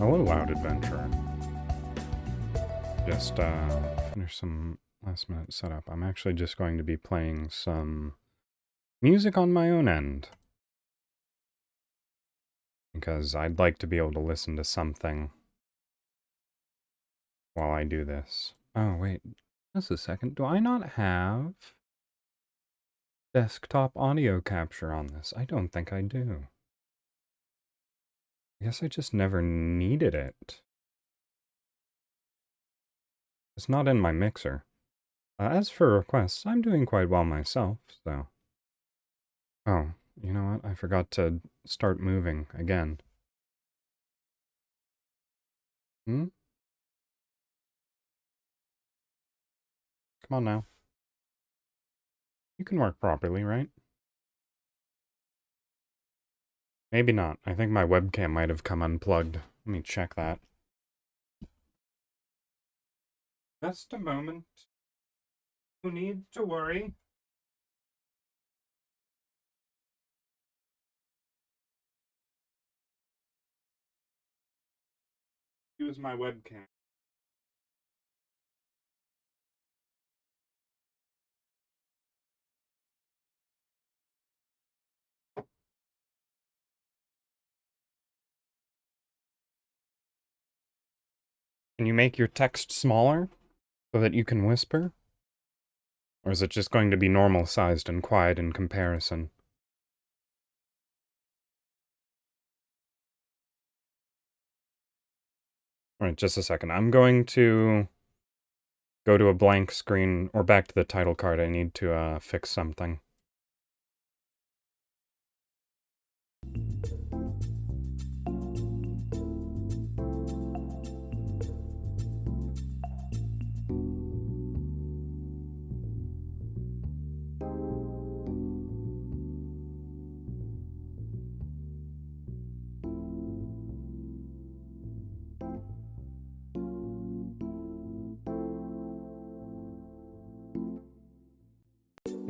Hello, Loud Adventurer. Just finish some last minute setup. I'm actually just going to be playing some music on my own end. Because I'd like to be able to listen to something while I do this. Oh, wait. Just a second. Do I not have desktop audio capture on this? I don't think I do. I guess I just never needed it. It's not in my mixer. As for requests, I'm doing quite well myself, so... Oh, you know what? I forgot to start moving again. Hmm? Come on now. You can work properly, right? Maybe not. I think my webcam might have come unplugged. Let me check that. Just a moment. No need to worry. Use my webcam. Can you make your text smaller so that you can whisper? Or is it just going to be normal sized and quiet in comparison? Alright, just a second. I'm going to go to a blank screen, or back to the title card. I need to fix something.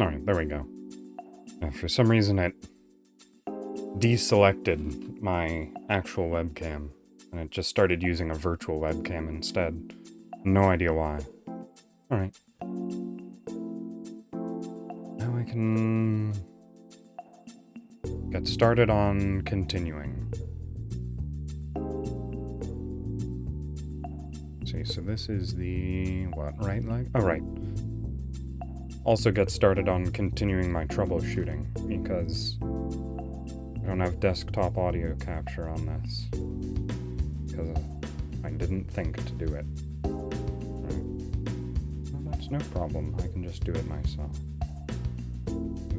Alright, there we go. For some reason it deselected my actual webcam, and it just started using a virtual webcam instead. No idea why. Alright. Now I can get started on continuing. See, so this is the, what, right leg? Oh, right. Also get started on continuing my troubleshooting, because I don't have desktop audio capture on this. Because I didn't think to do it. Right. Well, that's no problem. I can just do it myself.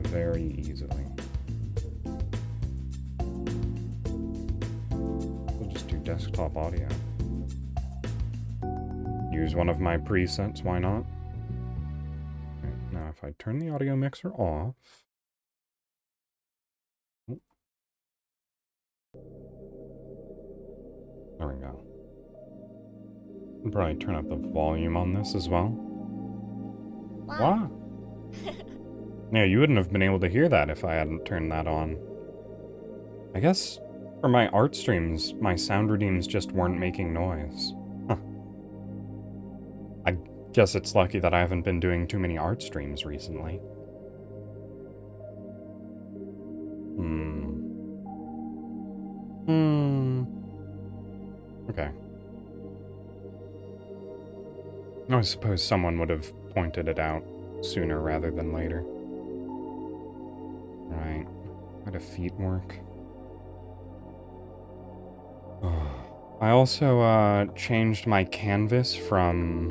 Very easily. We'll just do desktop audio. Use one of my presets, why not? Right, now if I turn the audio mixer off... Oh. There we go. I'll probably turn up the volume on this as well. Wow. Yeah, you wouldn't have been able to hear that if I hadn't turned that on. I guess for my art streams, my sound redeems just weren't making noise. Huh. I guess it's lucky that I haven't been doing too many art streams recently. Okay. I suppose someone would have pointed it out sooner rather than later. Right. How do feet work? I also changed my canvas from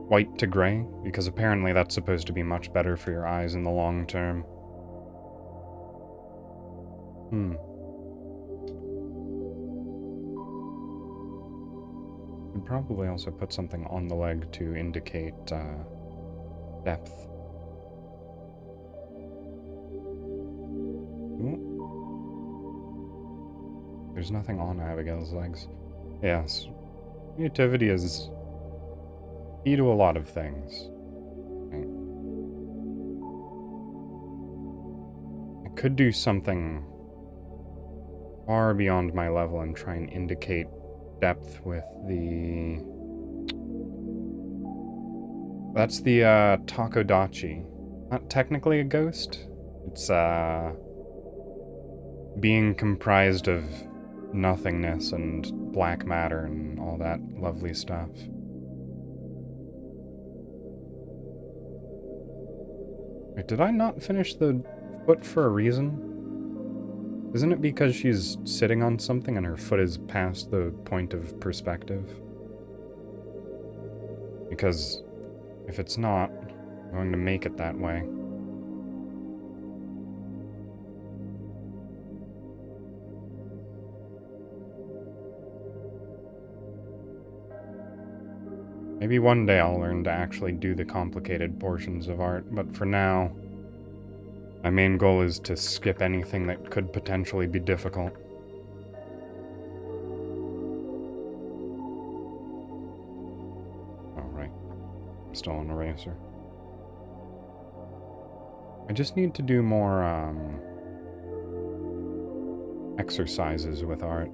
white to gray, because apparently that's supposed to be much better for your eyes in the long term. I'd probably also put something on the leg to indicate depth. Ooh. There's nothing on Abigail's legs. Yes. Creativity is key to a lot of things. Right. I could do something far beyond my level and try and indicate depth with the... That's the Takodachi. Not technically a ghost. It's being comprised of nothingness and black matter and all that lovely stuff. Wait, did I not finish the foot for a reason? Isn't it because she's sitting on something and her foot is past the point of perspective? Because if it's not, I'm going to make it that way. Maybe one day I'll learn to actually do the complicated portions of art, but for now, my main goal is to skip anything that could potentially be difficult. Oh, right. I'm still on eraser. I just need to do more, exercises with art.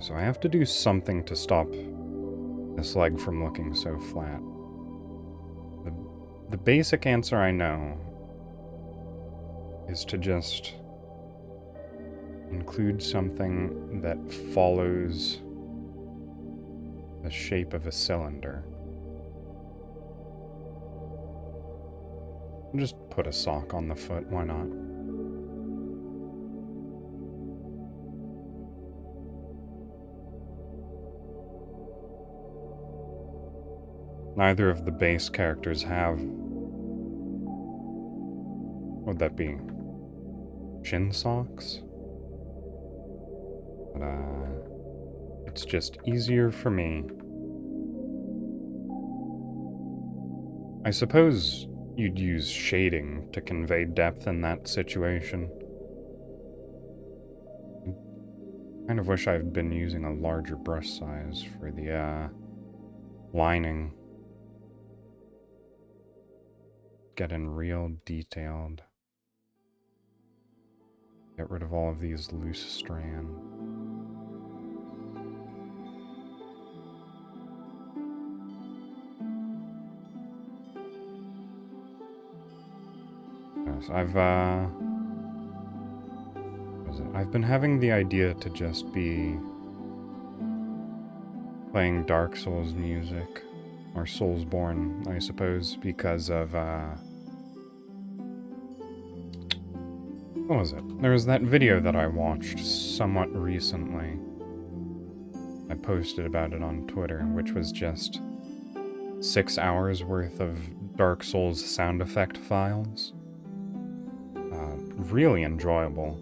So I have to do something to stop this leg from looking so flat. The basic answer I know is to just include something that follows the shape of a cylinder. Just put a sock on the foot, why not? Neither of the base characters have... What would that be? Shin socks? But, it's just easier for me. I suppose you'd use shading to convey depth in that situation. I kind of wish I'd been using a larger brush size for the, lining. Get in real detailed. Get rid of all of these loose strands. Yes, I've been having the idea to just be playing Dark Souls music, or Soulsborne, I suppose, because of, what was it? There was that video that I watched somewhat recently. I posted about it on Twitter, which was just 6 hours worth of Dark Souls sound effect files. Really enjoyable.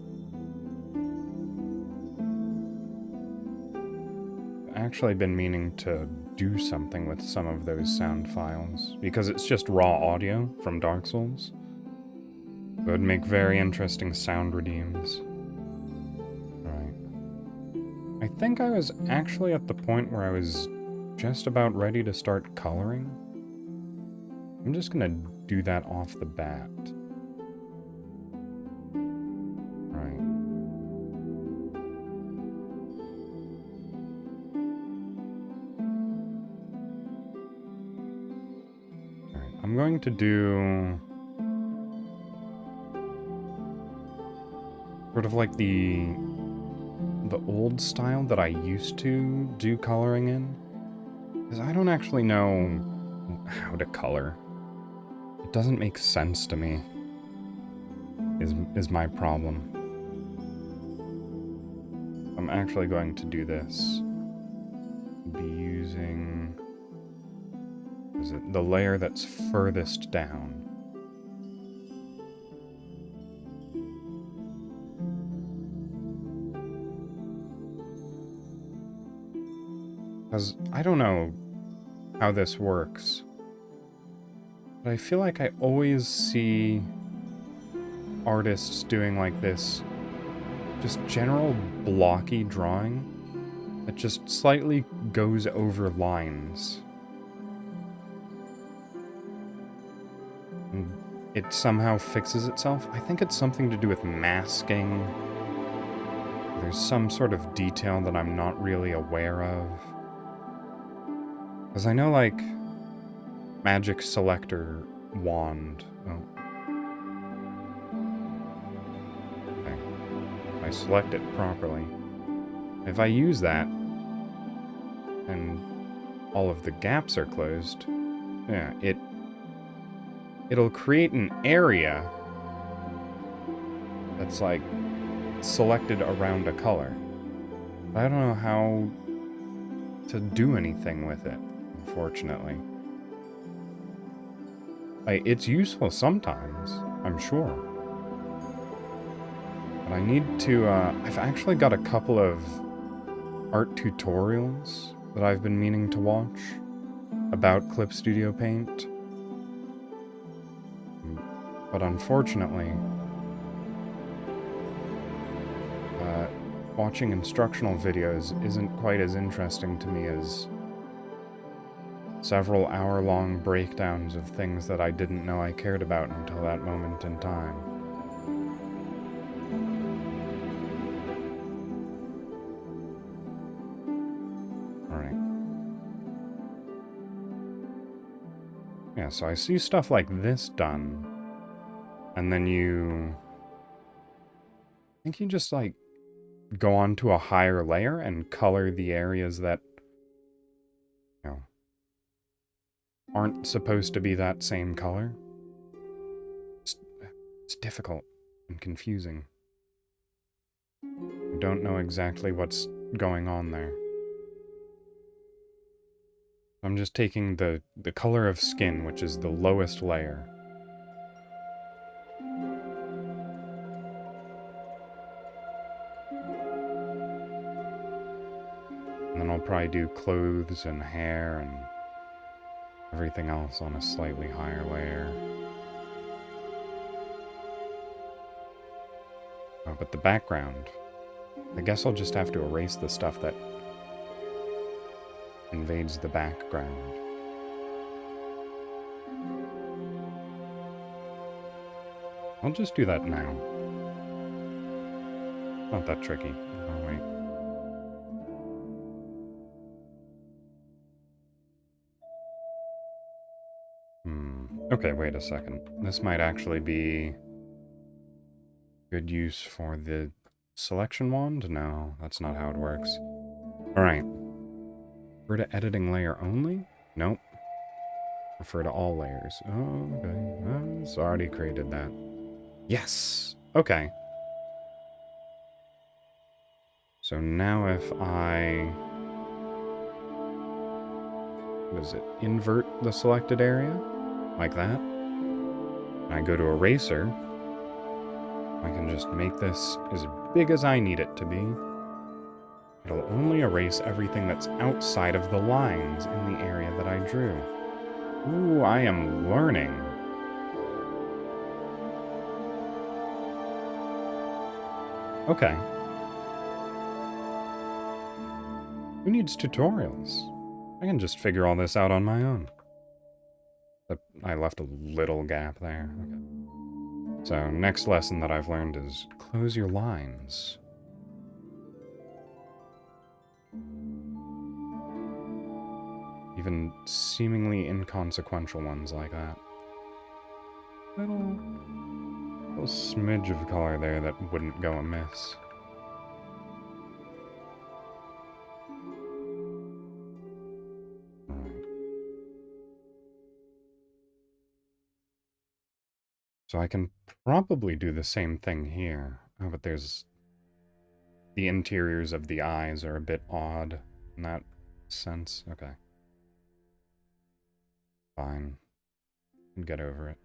I've actually been meaning to do something with some of those sound files, because it's just raw audio from Dark Souls. It would make very interesting sound redeems. Right. I think I was actually at the point where I was just about ready to start coloring. I'm just gonna do that off the bat. Right. Alright, I'm going to do... sort of like the old style that I used to do coloring in. Because I don't actually know how to color. It doesn't make sense to me, is my problem. I'm actually going to do this. Be using... is it the layer that's furthest down? Because I don't know how this works, but I feel like I always see artists doing like this just general blocky drawing that just slightly goes over lines. and it somehow fixes itself. I think it's something to do with masking. There's some sort of detail that I'm not really aware of. Because I know, like, magic selector wand. Oh. Okay. If I select it properly. If I use that, and all of the gaps are closed, yeah, it'll create an area that's, like, selected around a color. I don't know how to do anything with it, unfortunately. It's useful sometimes, I'm sure. But I need to, I've actually got a couple of art tutorials that I've been meaning to watch about Clip Studio Paint. But unfortunately, watching instructional videos isn't quite as interesting to me as several hour-long breakdowns of things that I didn't know I cared about until that moment in time. Alright. Yeah, so I see stuff like this done, and then I think you just, like, go on to a higher layer and color the areas that, you know, aren't supposed to be that same color. It's difficult and confusing. I don't know exactly what's going on there. I'm just taking the color of skin, which is the lowest layer. And then I'll probably do clothes and hair and everything else on a slightly higher layer. Oh, but the background, I guess I'll just have to erase the stuff that invades the background. I'll just do that now. Not that tricky. Oh, wait. Okay, wait a second. This might actually be good use for the selection wand? No, that's not how it works. Alright. Refer to editing layer only? Nope. Refer to all layers. Oh, okay. It's already created that. Yes! Okay. So now if I... what is it? Invert the selected area? Like that. And I go to eraser. I can just make this as big as I need it to be. It'll only erase everything that's outside of the lines in the area that I drew. Ooh, I am learning. Okay. Who needs tutorials? I can just figure all this out on my own. But I left a little gap there. Okay. So, next lesson that I've learned is close your lines. Even seemingly inconsequential ones like that. Little smidge of color there that wouldn't go amiss. So I can probably do the same thing here. Oh, but there's... the interiors of the eyes are a bit odd in that sense. Okay. Fine. Get over it.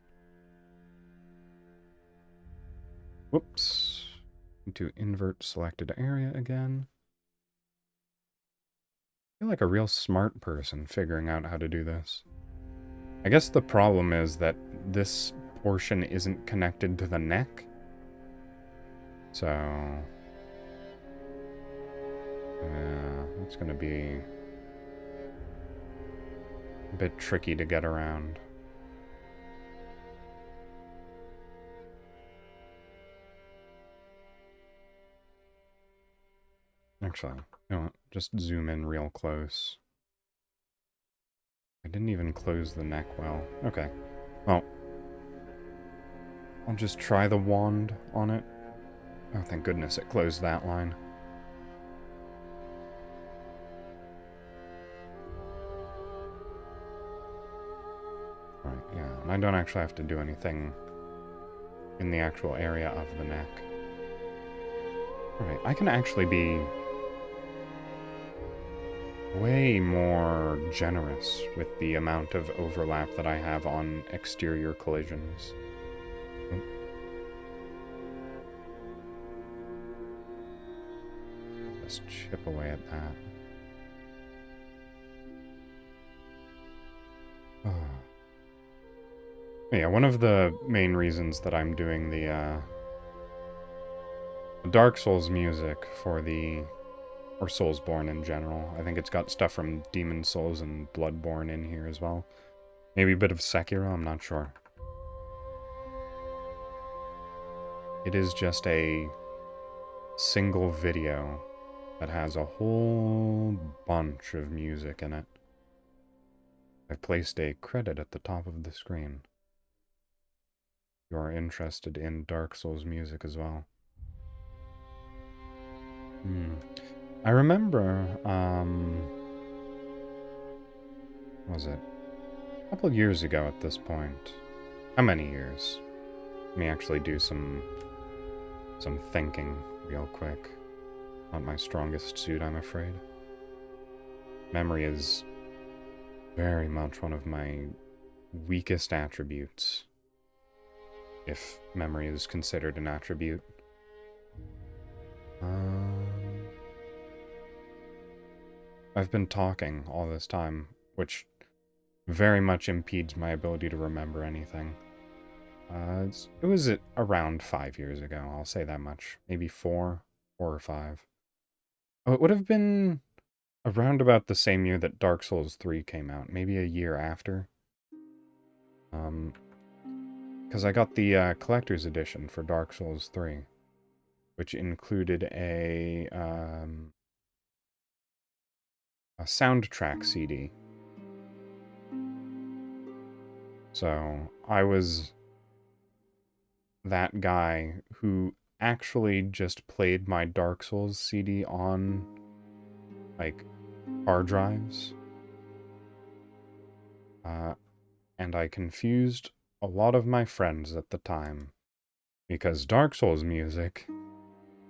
Whoops. To invert selected area again. I feel like a real smart person figuring out how to do this. I guess the problem is that this portion isn't connected to the neck. So... yeah, it's gonna be a bit tricky to get around. actually, you know what? Just zoom in real close. I didn't even close the neck well. Okay. Well, I'll just try the wand on it. Oh, thank goodness it closed that line. Right, yeah, and I don't actually have to do anything in the actual area of the neck. Alright, I can actually be way more generous with the amount of overlap that I have on exterior collisions. Just chip away at that. Oh. Yeah, one of the main reasons that I'm doing the Dark Souls music for the... or Soulsborne in general. I think it's got stuff from Demon Souls and Bloodborne in here as well. Maybe a bit of Sekiro, I'm not sure. It is just a single video that has a whole bunch of music in it. I've placed a credit at the top of the screen. If you are interested in Dark Souls music as well. I remember, what was it? A couple of years ago at this point. How many years? Let me actually do some thinking real quick. Not my strongest suit, I'm afraid. Memory is very much one of my weakest attributes, if memory is considered an attribute. I've been talking all this time, which very much impedes my ability to remember anything. It was around 5 years ago, I'll say that much. Maybe 4 or 5. Oh, it would have been around about the same year that Dark Souls 3 came out, maybe a year after. Because I got the collector's edition for Dark Souls 3, which included a soundtrack CD. So I was that guy who actually just played my Dark Souls CD on, like, hard drives. And I confused a lot of my friends at the time, because Dark Souls music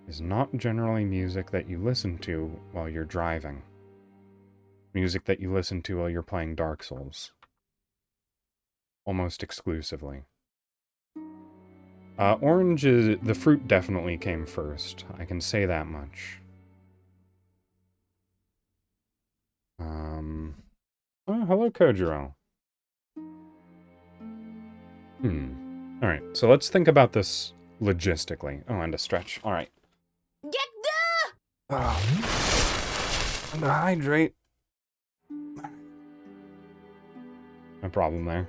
is not generally music that you listen to while you're driving. Music that you listen to while you're playing Dark Souls. Almost exclusively. Orange is... the fruit definitely came first. I can say that much. Oh, hello, Kojiro. Alright, so let's think about this logistically. Oh, and a stretch. Alright. Get the... and to hydrate. No problem there.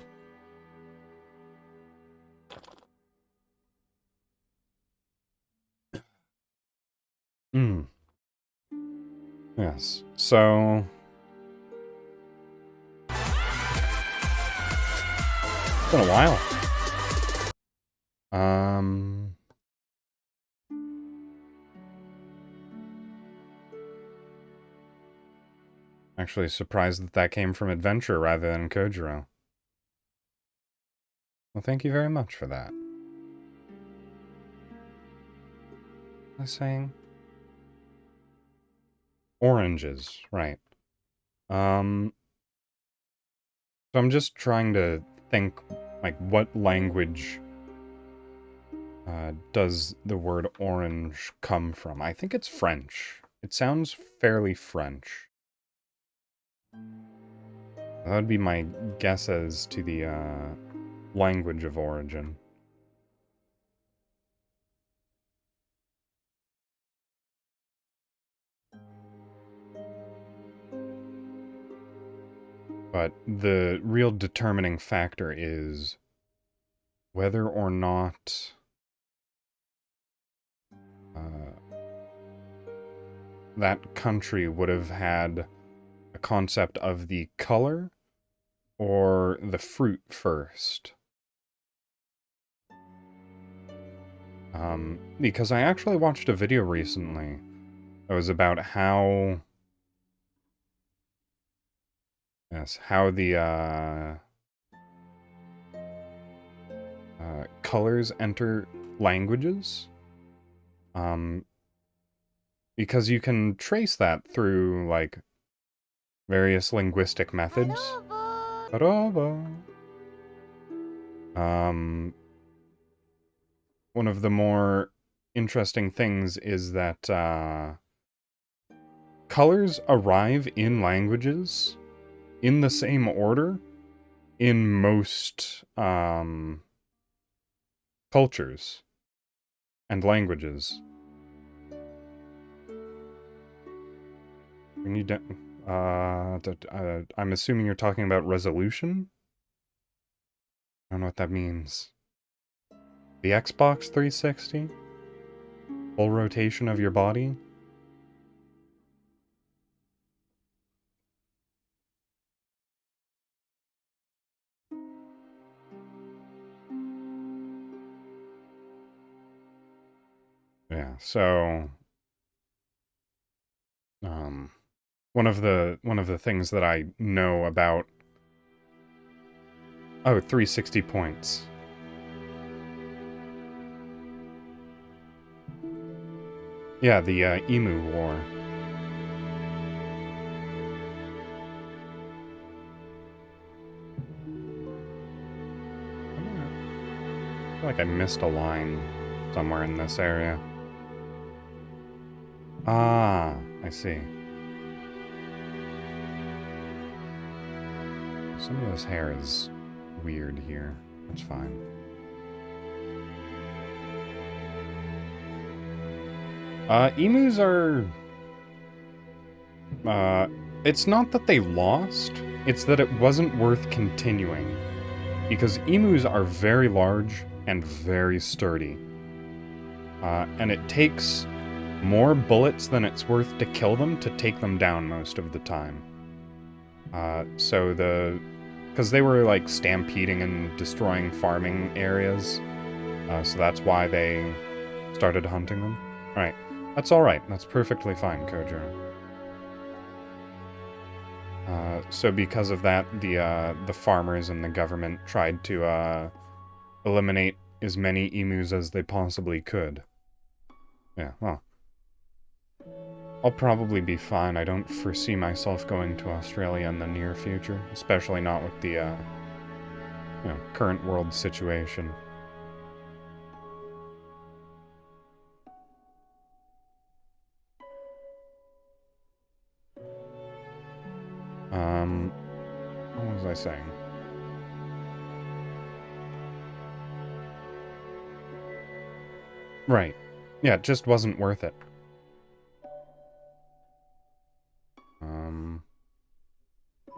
Yes, so... it's been a while. Actually surprised that that came from Adventure rather than Kojiro. Well, thank you very much for that. What was I saying? Oranges, right. So I'm just trying to think, like, what language does the word orange come from? I think it's French. It sounds fairly French. That would be my guess as to the language of origin. But the real determining factor is whether or not that country would have had a concept of the color or the fruit first. Because I actually watched a video recently that was about how... Yes, how the, colors enter languages. Because you can trace that through, like, various linguistic methods. Adobo. One of the more interesting things is that, colors arrive in languages in the same order in most, cultures and languages. We need to, I'm assuming you're talking about resolution? I don't know what that means. The Xbox 360? Full rotation of your body? Yeah, so one of the things that I know about... Oh, 360 points. Yeah, the Emu War. I feel like I missed a line somewhere in this area. Ah, I see. Some of this hair is weird here. That's fine. Emus are... it's not that they lost, it's that it wasn't worth continuing. Because emus are very large and very sturdy. And it takes more bullets than it's worth to kill them to take them down most of the time. Because they were, like, stampeding and destroying farming areas. So that's why they started hunting them. Alright. That's alright. That's perfectly fine, Kojo. So because of that, the farmers and the government tried to, eliminate as many emus as they possibly could. Yeah, well. I'll probably be fine. I don't foresee myself going to Australia in the near future, especially not with the, current world situation. What was I saying? Right. Yeah, it just wasn't worth it.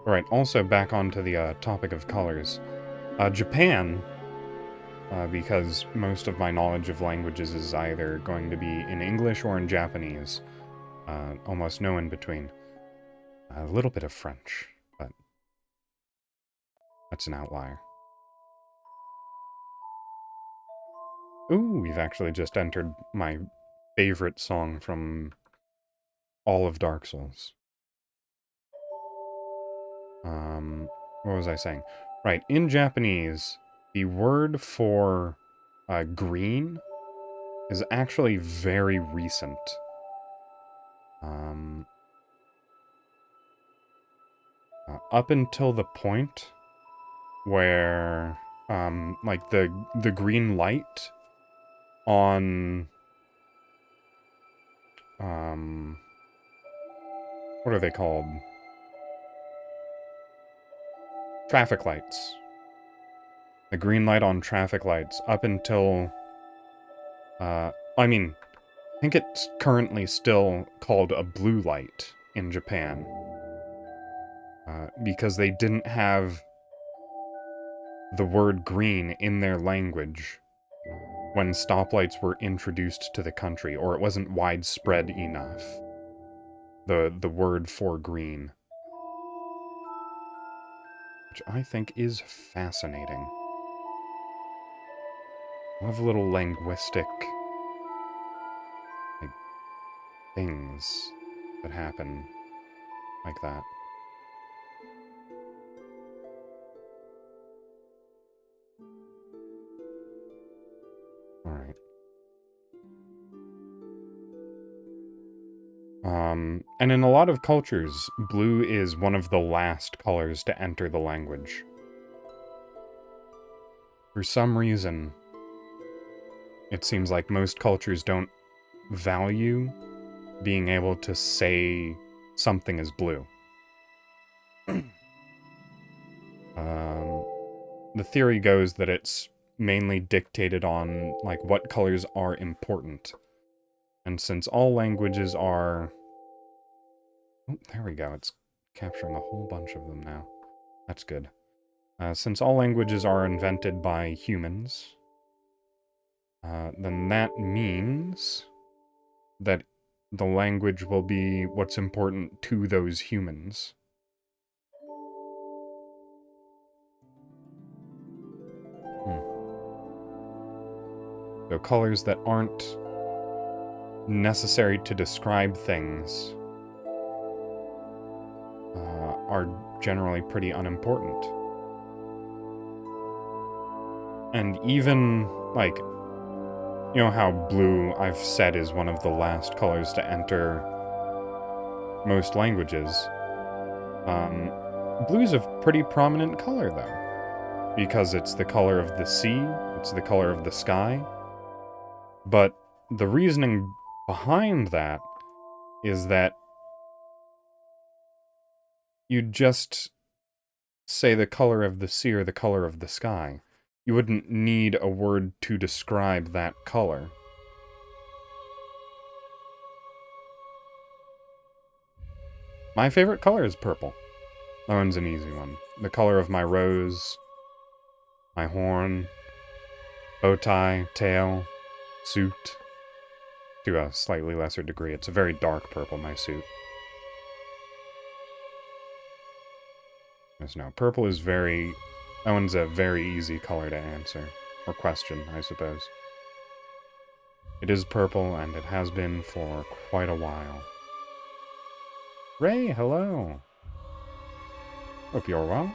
Alright, also back onto the topic of colors. Japan, because most of my knowledge of languages is either going to be in English or in Japanese. Almost no in between. A little bit of French, but that's an outlier. Ooh, we've actually just entered my favorite song from all of Dark Souls. What was I saying? Right, in Japanese, the word for green is actually very recent. Up until the point where, like, the green light on, what are they called? Traffic lights. The green light on traffic lights up until, I think it's currently still called a blue light in Japan. Because they didn't have the word green in their language when stoplights were introduced to the country, or it wasn't widespread enough. The word for green. Which I think is fascinating. Love little linguistic like things that happen like that. Alright. And in a lot of cultures, blue is one of the last colors to enter the language. For some reason, it seems like most cultures don't value being able to say something is blue. The theory goes that it's mainly dictated on, like, what colors are important. And since all languages are... Oh, there we go, it's capturing a whole bunch of them now. That's good. Since all languages are invented by humans, then that means that the language will be what's important to those humans. So colors that aren't necessary to describe things are generally pretty unimportant. And even, like, you know how blue, I've said, is one of the last colors to enter most languages. Blue's a pretty prominent color, though, because it's the color of the sea, it's the color of the sky. But the reasoning behind that is that you just say the color of the sea or the color of the sky. You wouldn't need a word to describe that color. My favorite color is purple. That one's an easy one. The color of my rose, my horn, bow tie, tail, suit. To a slightly lesser degree. It's a very dark purple, my suit. Yes, no, purple is very... That one's a very easy color to answer. Or question, I suppose. It is purple, and it has been for quite a while. Ray, hello! Hope you're well.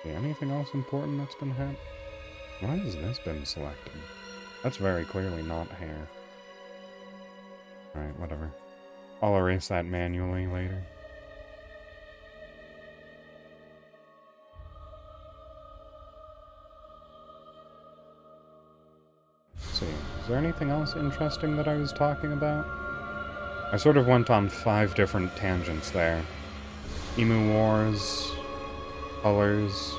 Anything else important that's been happening? Why has this been selected? That's very clearly not hair. Alright, whatever. I'll erase that manually later. Let's see, is there anything else interesting that I was talking about? I sort of went on 5 different tangents there. Emu Wars, colors...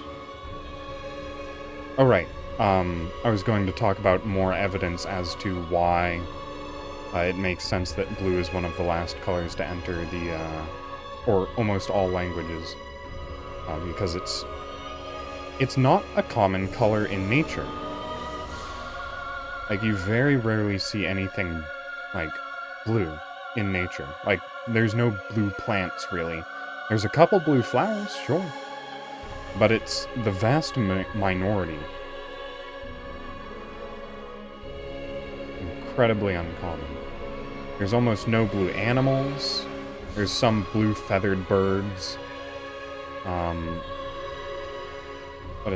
Oh, right. I was going to talk about more evidence as to why it makes sense that blue is one of the last colors to enter the, or almost all languages. Because it's not a common color in nature. Like, you very rarely see anything, like, blue in nature. Like, there's no blue plants, really. There's a couple blue flowers, sure. But it's the vast minority. Incredibly uncommon. There's almost no blue animals. There's some blue feathered birds. But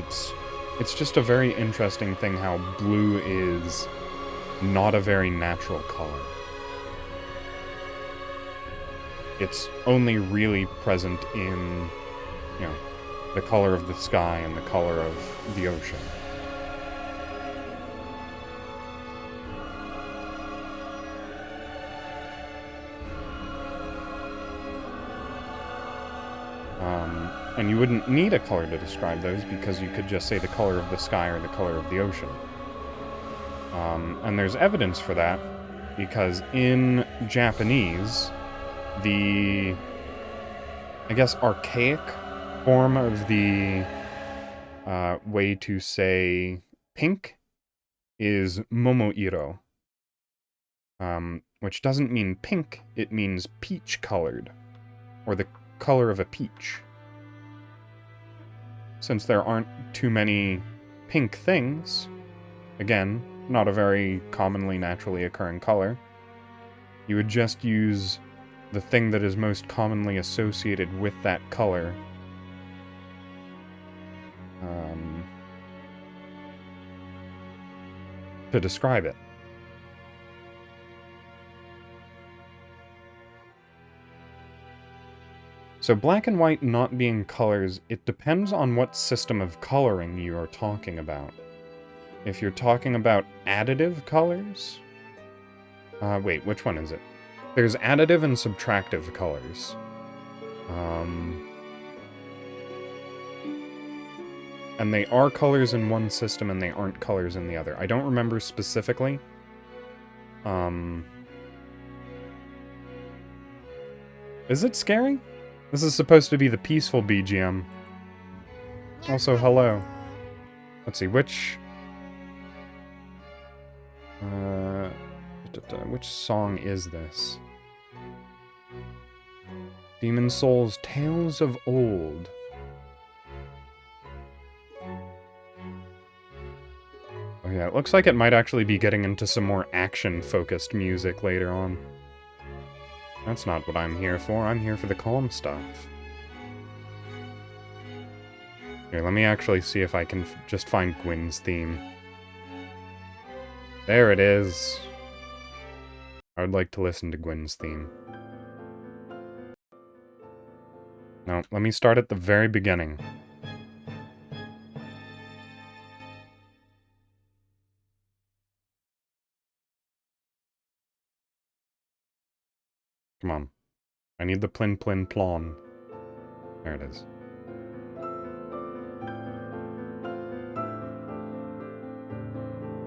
it's just a very interesting thing how blue is not a very natural color. It's only really present in, you know, the color of the sky and the color of the ocean. And you wouldn't need a color to describe those because you could just say the color of the sky or the color of the ocean. And there's evidence for that because in Japanese, the I guess, archaic form of the way to say pink is momoiro, which doesn't mean pink, it means peach-colored, or the color of a peach. Since there aren't too many pink things, again, not a very commonly naturally occurring color, you would just use the thing that is most commonly associated with that color to describe it. So black and white not being colors, it depends on what system of coloring you are talking about. If you're talking about additive colors... wait, which one is it? There's additive and subtractive colors. And they are colors in one system and they aren't colors in the other. I don't remember specifically. Is it scary? This is supposed to be the peaceful BGM. Also, hello. Let's see, which song is this? Demon Souls Tales of Old. Oh yeah, it looks like it might actually be getting into some more action-focused music later on. That's not what I'm here for. I'm here for the calm stuff. Here, let me actually see if I can just find Gwyn's theme. There it is. I would like to listen to Gwyn's theme. No, let me start at the very beginning. Come on. I need the plin plin plon. There it is.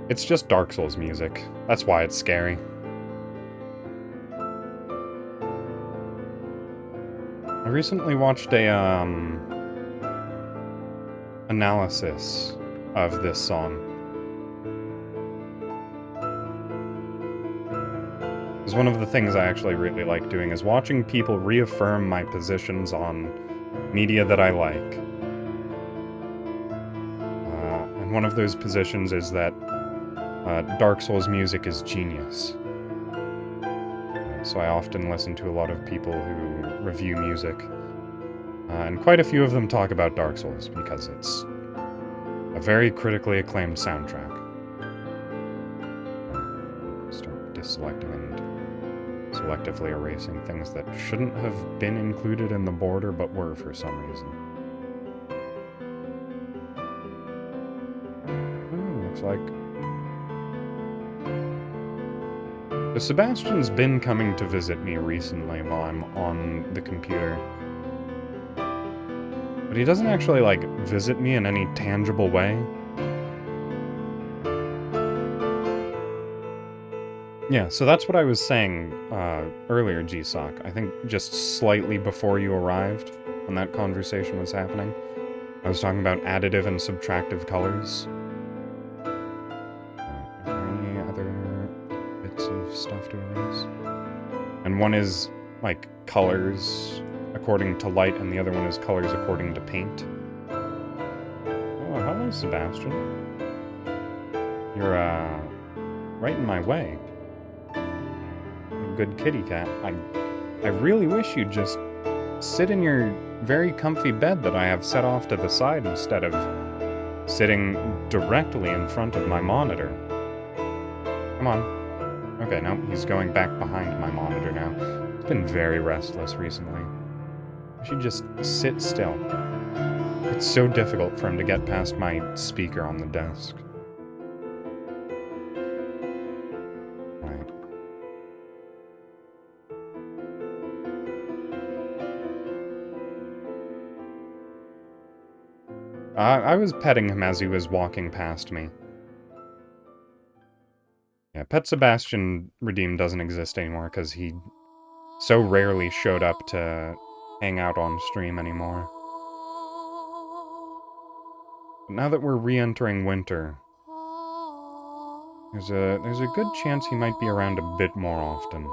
It's just Dark Souls music. That's why it's scary. I recently watched a, analysis of this song. Because one of the things I actually really like doing is watching people reaffirm my positions on media that I like. And one of those positions is that Dark Souls music is genius. So I often listen to a lot of people who review music. And quite a few of them talk about Dark Souls because it's a very critically acclaimed soundtrack. Start deselecting and selectively erasing things that shouldn't have been included in the border but were for some reason. Looks like... So Sebastian's been coming to visit me recently while I'm on the computer. But he doesn't actually, like, visit me in any tangible way. Yeah, so that's what I was saying earlier, GSOC. I think just slightly before you arrived, when that conversation was happening. I was talking about additive and subtractive colors. Are there any other bits of stuff to erase? And one is, like, colors according to light, and the other one is colors according to paint. Oh, hello, Sebastian. You're, right in my way. Good kitty cat. I really wish you'd just sit in your very comfy bed that I have set off to the side instead of sitting directly in front of my monitor. Come on. Okay, no, he's going back behind my monitor now. He's been very restless recently. I should just sit still. It's so difficult for him to get past my speaker on the desk. Right. I was petting him as he was walking past me. Yeah, Pet Sebastian Redeemed doesn't exist anymore because he so rarely showed up to hang out on stream anymore. But now that we're re-entering winter, there's a good chance he might be around a bit more often.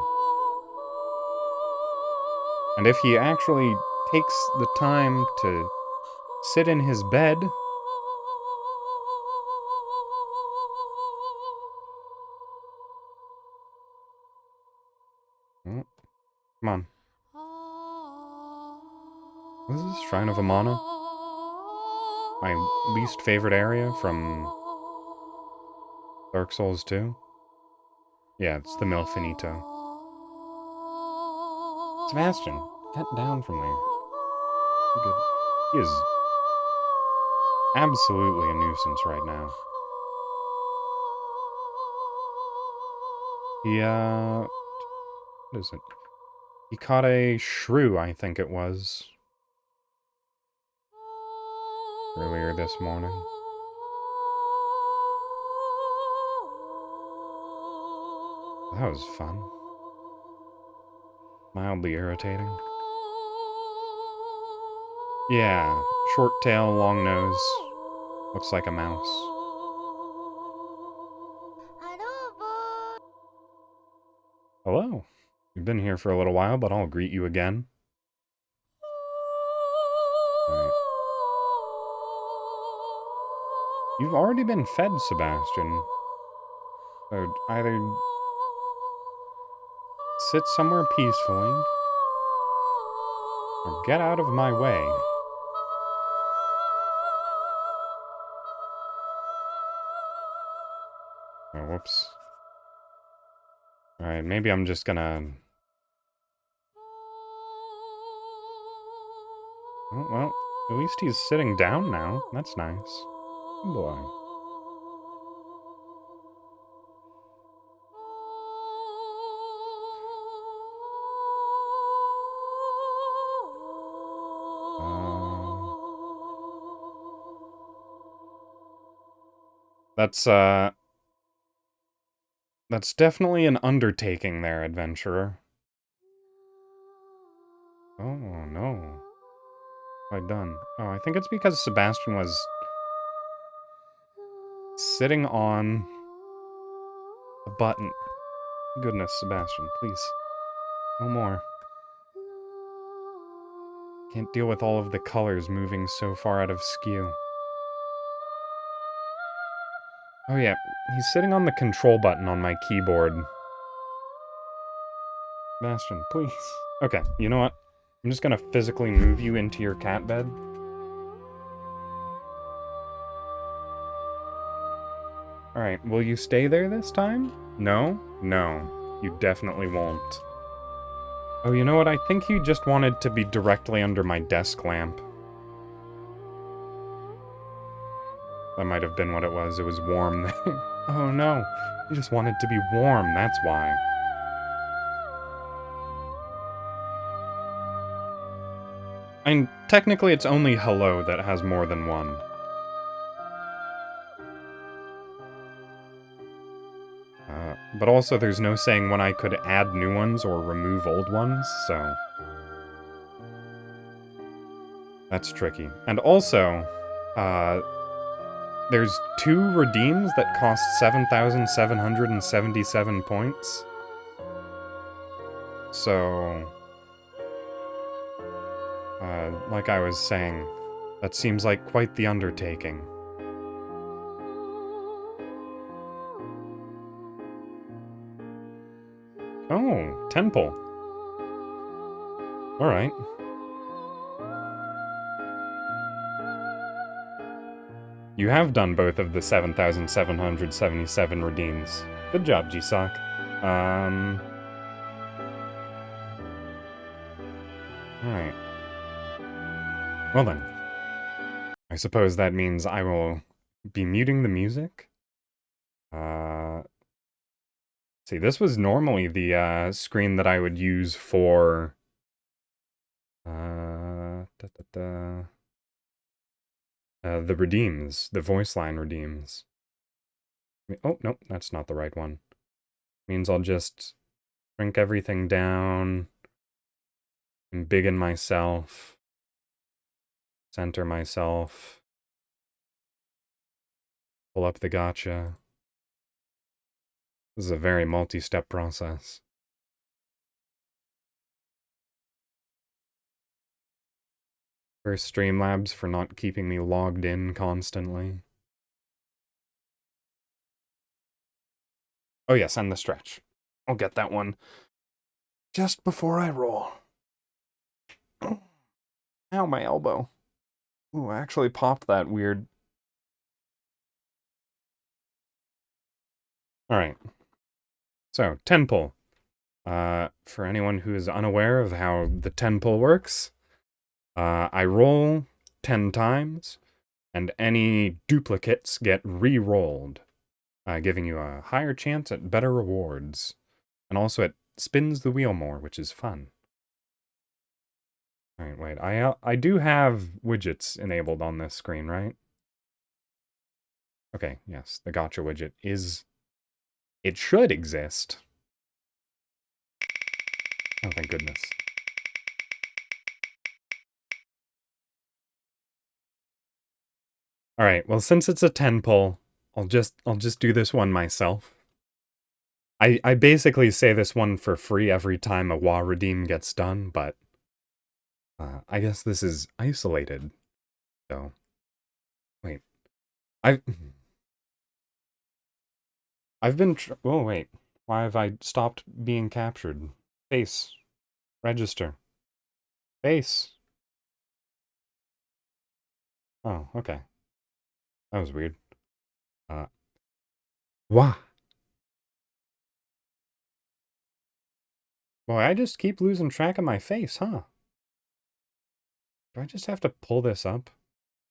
And if he actually takes the time to sit in his bed, oh, come on. This is Shrine of Amana. My least favorite area from Dark Souls 2. Yeah, it's the Mil Finito. Sebastian, get down from there. Good. He is absolutely a nuisance right now. He, what is it? He caught a shrew, I think it was, earlier this morning. That was fun. Mildly irritating. Yeah, short tail, long nose. Looks like a mouse. Hello. You've been here for a little while, but I'll greet you again. Alright. You've already been fed, Sebastian. So either sit somewhere peacefully, or get out of my way. Oh, whoops. Alright, maybe I'm just gonna... Oh, well, at least he's sitting down now. That's nice. Good boy. That's definitely an undertaking there, adventurer. Oh, no. What have I done? Oh, I think it's because Sebastian was sitting on a button. Goodness, Sebastian, please. No more. Can't deal with all of the colors moving so far out of skew. Oh yeah, he's sitting on the control button on my keyboard. Sebastian, please. Okay, you know what? I'm just gonna physically move you into your cat bed. Alright, will you stay there this time? No? No. You definitely won't. Oh, you know what? I think he just wanted to be directly under my desk lamp. That might have been what it was. It was warm there. Oh no. He just wanted to be warm, that's why. I mean, technically it's only hello that has more than one. But also there's no saying when I could add new ones or remove old ones, so... That's tricky. And also, there's 2 redeems that cost 7,777 points. So... like I was saying, that seems like quite the undertaking. Oh, temple. Alright. You have done both of the 7,777 redeems. Good job, G-Sock. Alright. Well then. I suppose that means I will be muting the music. See, this was normally the screen that I would use for the redeems, the voice line redeems. Oh, nope, that's not the right one. Means I'll just shrink everything down. Embiggen myself. Center myself. Pull up the gotcha. This is a very multi-step process. First, Streamlabs for not keeping me logged in constantly. Oh yes, and the stretch. I'll get that one just before I roll. Ow, my elbow. Ooh, I actually popped that weird. Alright. So, 10 pull. For anyone who is unaware of how the 10 pull works, I roll 10 times, and any duplicates get re-rolled, giving you a higher chance at better rewards. And also it spins the wheel more, which is fun. Alright, wait, I do have widgets enabled on this screen, right? Okay, yes, the gotcha widget is... It should exist. Oh, thank goodness. Alright, well, since it's a 10 pull, I'll just do this one myself. I basically say this one for free every time a WA redeem gets done, but I guess this is isolated. So, wait. I've been oh wait. Why have I stopped being captured? Face. Register. Face. Oh, okay. That was weird. Wah. Boy, I just keep losing track of my face, huh? Do I just have to pull this up?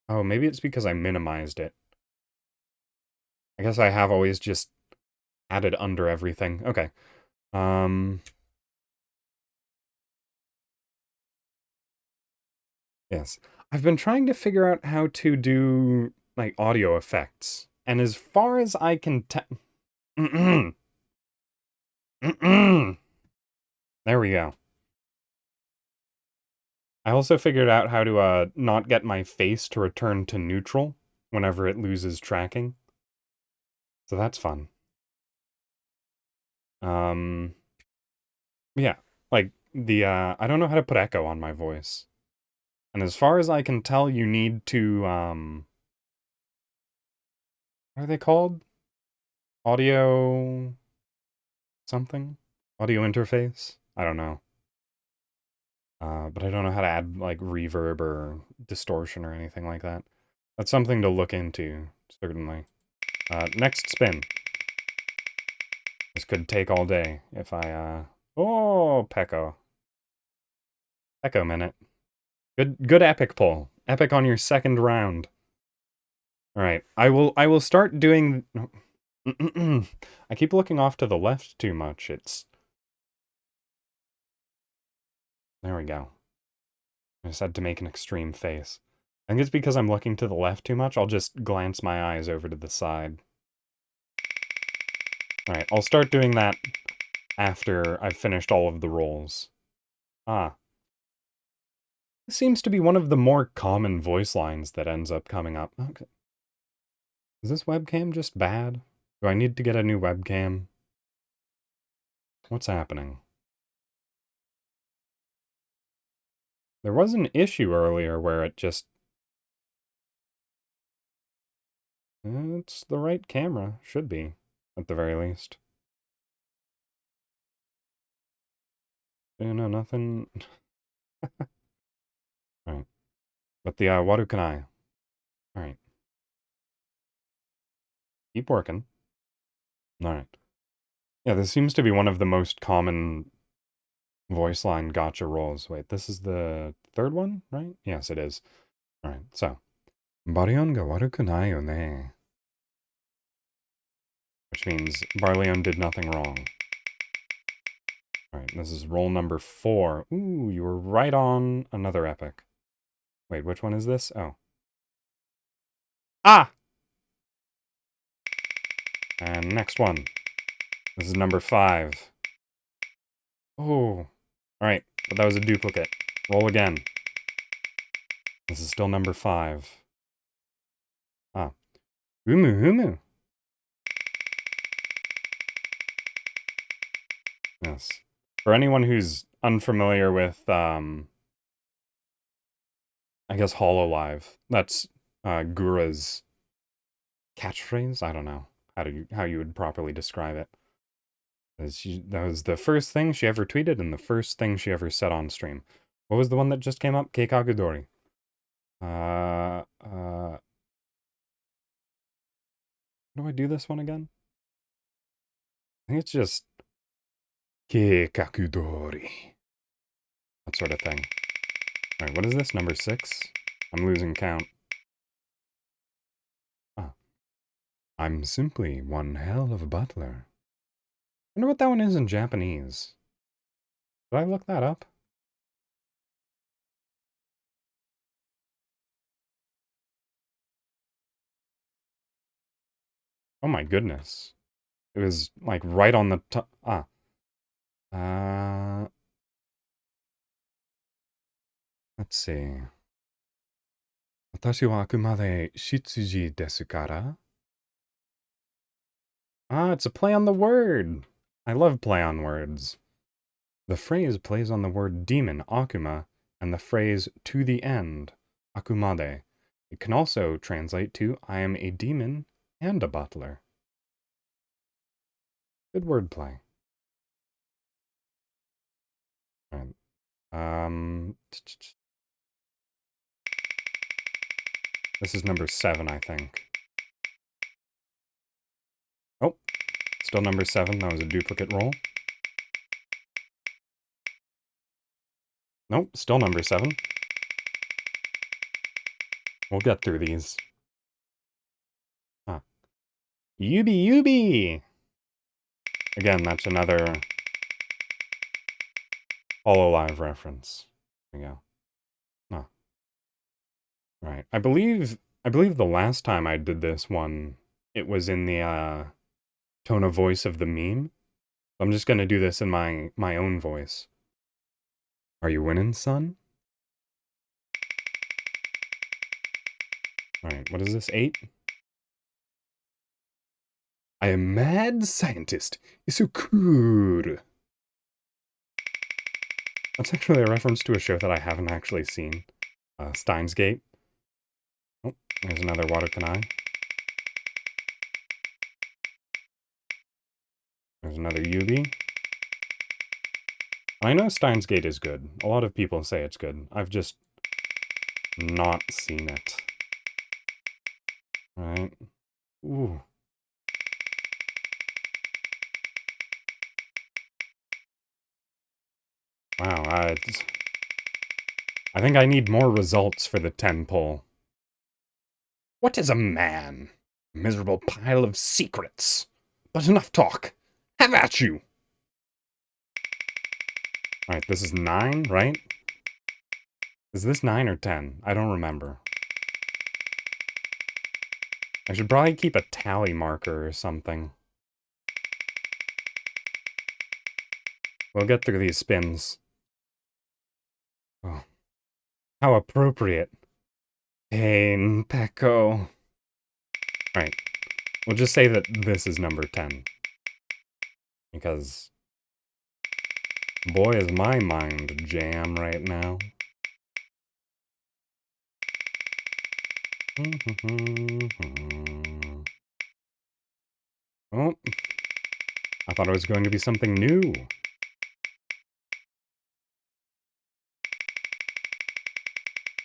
Oh, maybe it's because I minimized it. I guess I have always just added under everything. Okay. Yes. I've been trying to figure out how to do, like, audio effects. And as far as I can tell... There we go. I also figured out how to, not get my face to return to neutral whenever it loses tracking. So that's fun. Yeah. Like, I don't know how to put echo on my voice. And as far as I can tell, you need to, what are they called? Audio... something? Audio interface? I don't know. But I don't know how to add, like, reverb or distortion or anything like that. That's something to look into, certainly. Next spin. This could take all day if I, Oh, Pecco. Pecco minute. Good epic pull. Epic on your second round. Alright, I will start doing... I keep looking off to the left too much. There we go. I just had to make an extreme face. I think it's because I'm looking to the left too much. I'll just glance my eyes over to the side. Alright, I'll start doing that after I've finished all of the rolls. Ah. This seems to be one of the more common voice lines that ends up coming up. Okay. Is this webcam just bad? Do I need to get a new webcam? What's happening? There was an issue earlier where it just... It's the right camera. Should be, at the very least. Yeah, no, nothing... Alright. But the, Waru Kanai. Alright. Keep working. Alright. Yeah, this seems to be one of the most common voice line gotcha rolls. Wait, this is the third one, right? Yes, it is. Alright, so. Baryon ga waruku nai yo ne. Which means Barleon did nothing wrong. Alright, this is roll number 4. Ooh, you were right on another epic. Wait, which one is this? Oh. Ah! And next one. This is number 5. Oh. Alright, but that was a duplicate. Roll again. This is still number 5. Ah. Humu humu. Yes. For anyone who's unfamiliar with, I guess Hololive, that's Gura's catchphrase? I don't know how you would properly describe it. That was the first thing she ever tweeted and the first thing she ever said on stream. What was the one that just came up? Keikagudori. How do I do this one again? I think it's just Keikagudori. That sort of thing. Alright, what is this? Number 6? I'm losing count. Ah. I'm simply one hell of a butler. I wonder what that one is in Japanese. Did I look that up? Oh my goodness. It was like right on the top. Ah. Let's see. 私はあくまで執事ですから? Ah, it's a play on the word. I love play on words. The phrase plays on the word demon, akuma, and the phrase to the end, akumade. It can also translate to I am a demon and a butler. Good wordplay. Alright. This is number 7, I think. Oh, still number 7. That was a duplicate roll. Nope, still number 7. We'll get through these. Ah. Yubi Yubi! Again, that's another Hololive reference. There we go. Ah. Right. I believe the last time I did this one, it was in the tone of voice of the meme. I'm just gonna do this in my own voice. Are you winning, son? Alright, what is this? 8? I am mad scientist. It's so cool. That's actually a reference to a show that I haven't actually seen. Steins Gate. Oh, there's another water kanai. There's another Yubi. I know Steins Gate is good. A lot of people say it's good. I've just not seen it. Right. Ooh. Wow, I think I need more results for the 10 poll. What is a man? A miserable pile of secrets. But enough talk. Have at you! Alright, this is 9, right? Is this 9 or 10? I don't remember. I should probably keep a tally marker or something. We'll get through these spins. Oh. How appropriate. Pain, Pecco. Alright. We'll just say that this is number 10. Because... boy, is my mind jam right now. Oh. I thought it was going to be something new.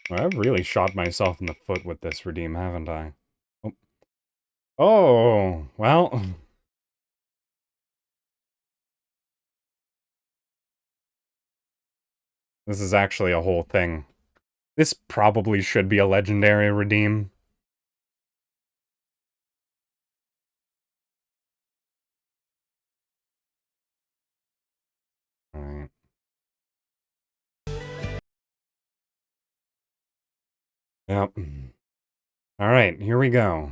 Well, I've really shot myself in the foot with this redeem, haven't I? Oh, oh well... This is actually a whole thing. This probably should be a legendary redeem. Alright. Yep. Alright, here we go.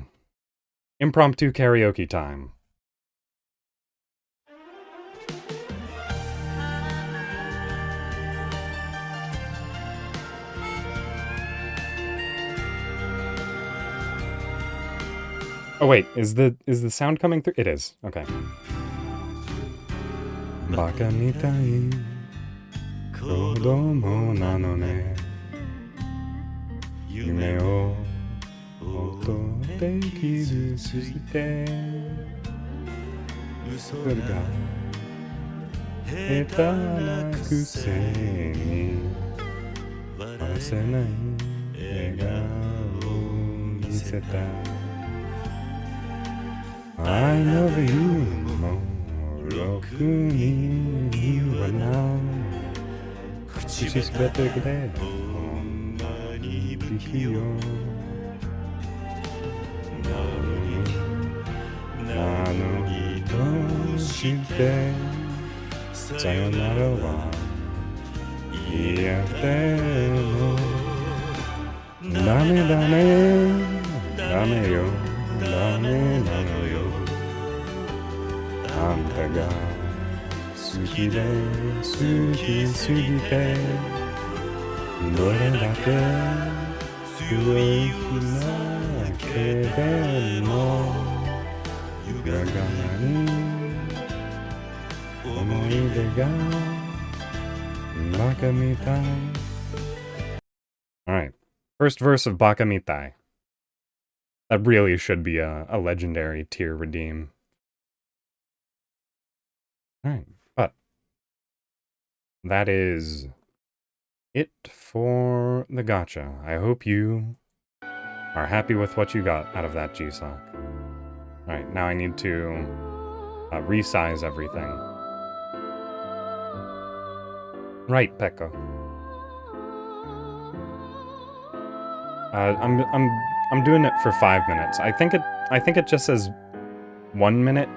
Impromptu karaoke time. Oh wait, is the sound coming through? It is. Okay. Baka mitai kodomo nano ne. Yume o otote kizu shite. Uso ga heta na kuse ni warasenai egao o miseta. I love you more. ろくに言わない口すべてでこんなに不器用なのにどうしてさよならは嫌でもダメダメダメよダメなのよあんたが好きで好きすぎてどれだけ強い日なけでも裏側に思い出がバカみたい Alright, first verse of Baka Mitai. That really should be a legendary tier redeem. Alright, but that is it for the gacha. I hope you are happy with what you got out of that G-Sock. Alright, now I need to resize everything. Right, Pekko. I'm doing it for 5 minutes. I think it just says 1 minute,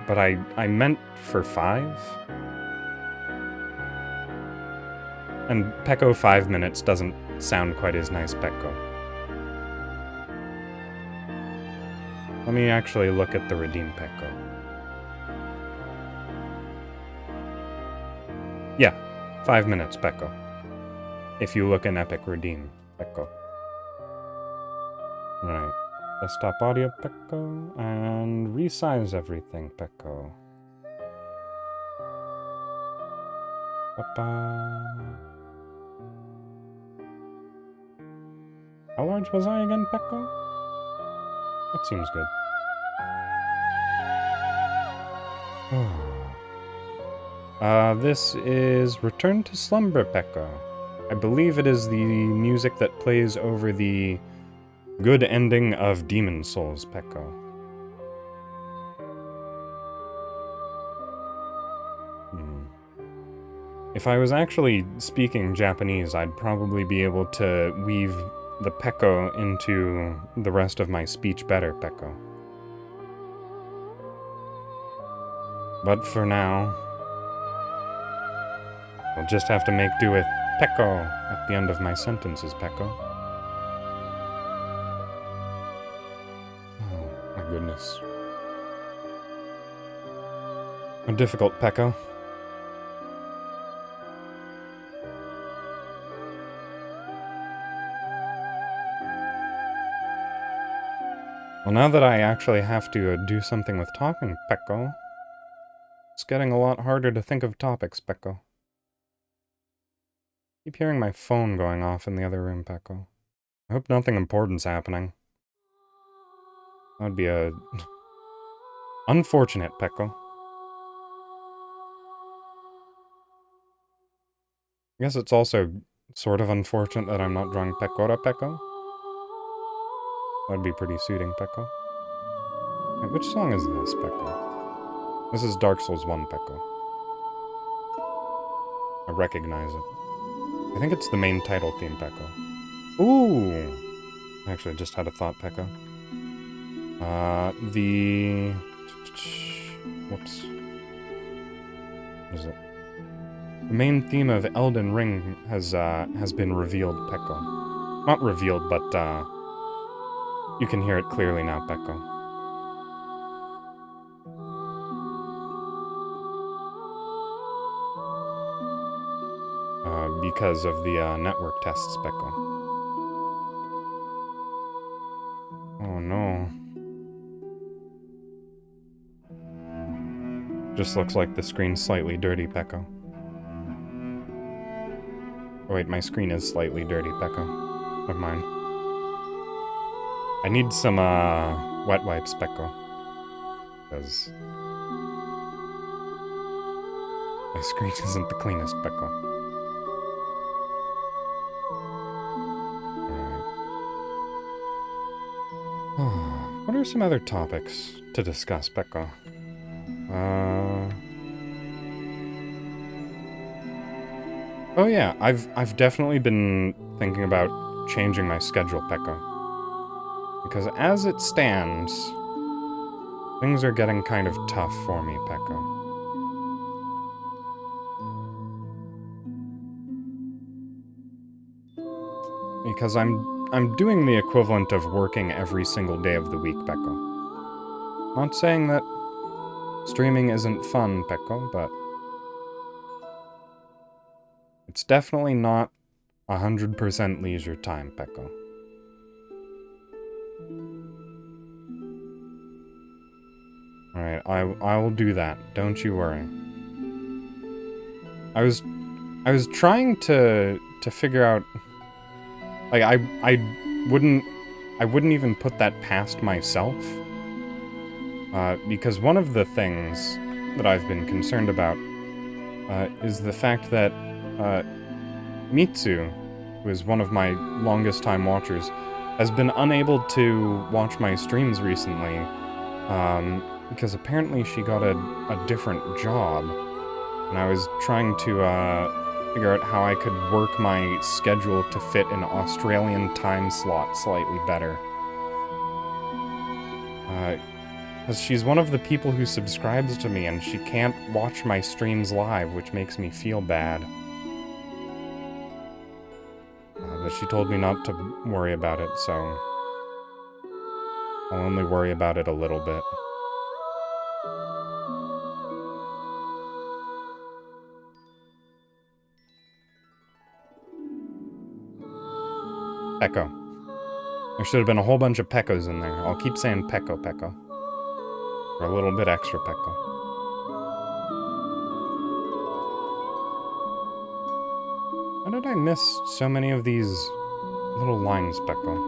but I meant for 5. And Pekko 5 minutes doesn't sound quite as nice, Pekko. Let me actually look at the redeem Pekko. Yeah, 5 minutes, Pekko. If you look in Epic Redeem, Pekko. Alright, desktop audio, Pekko, and resize everything, Pekko. Ba-ba. How large was I again, Pekko? That seems good. This is Return to Slumber, Pekko. I believe it is the music that plays over the good ending of Demon Souls, Pekko. If I was actually speaking Japanese, I'd probably be able to weave the Pekko into the rest of my speech better, Pekko. But for now, I'll just have to make do with Pekko at the end of my sentences, Pekko. Oh, my goodness. How difficult, Pekko. Well, now that I actually have to do something with talking, Pekko, it's getting a lot harder to think of topics, Pekko. Keep hearing my phone going off in the other room, Pekko. I hope nothing important's happening. That would be unfortunate, Pekko. I guess it's also sort of unfortunate that I'm not drawing Pekora Pekko. That'd be pretty suiting, Pekko. Wait, which song is this, Pekko? This is Dark Souls 1, Pekko. I recognize it. I think it's the main title theme, Pekko. Ooh! I actually just had a thought, Pekko. Whoops. What is it? The main theme of Elden Ring has been revealed, Pekko. Not revealed, but, you can hear it clearly now, Pekko. Because of the, network tests, Pekko. Oh no. Just looks like the screen's slightly dirty, Pecco. Oh wait, my screen is slightly dirty, Pecco. Never mind. I need some, wet wipes, Pecco. Because my screen isn't the cleanest, Pecco. Alright. What are some other topics to discuss, Pecco? Oh yeah, I've definitely been thinking about changing my schedule, Pecco. Because as it stands, things are getting kind of tough for me, Pecco. Because I'm doing the equivalent of working every single day of the week, Pecco. Not saying that streaming isn't fun, Pecco, but it's definitely not 100% leisure time, Pecco. Alright, I will do that. Don't you worry. I was trying to figure out, like, I wouldn't even put that past myself. Because one of the things that I've been concerned about is the fact that Mitsu, who is one of my longest time watchers, has been unable to watch my streams recently, because apparently she got a different job, and I was trying to figure out how I could work my schedule to fit an Australian time slot slightly better. Because she's one of the people who subscribes to me, and she can't watch my streams live, which makes me feel bad. But she told me not to worry about it, so I'll only worry about it a little bit. Pecco. There should have been a whole bunch of Peccos in there. I'll keep saying Pecco, Pecco. For a little bit extra Pecco. How did I miss so many of these little lines, Pecco?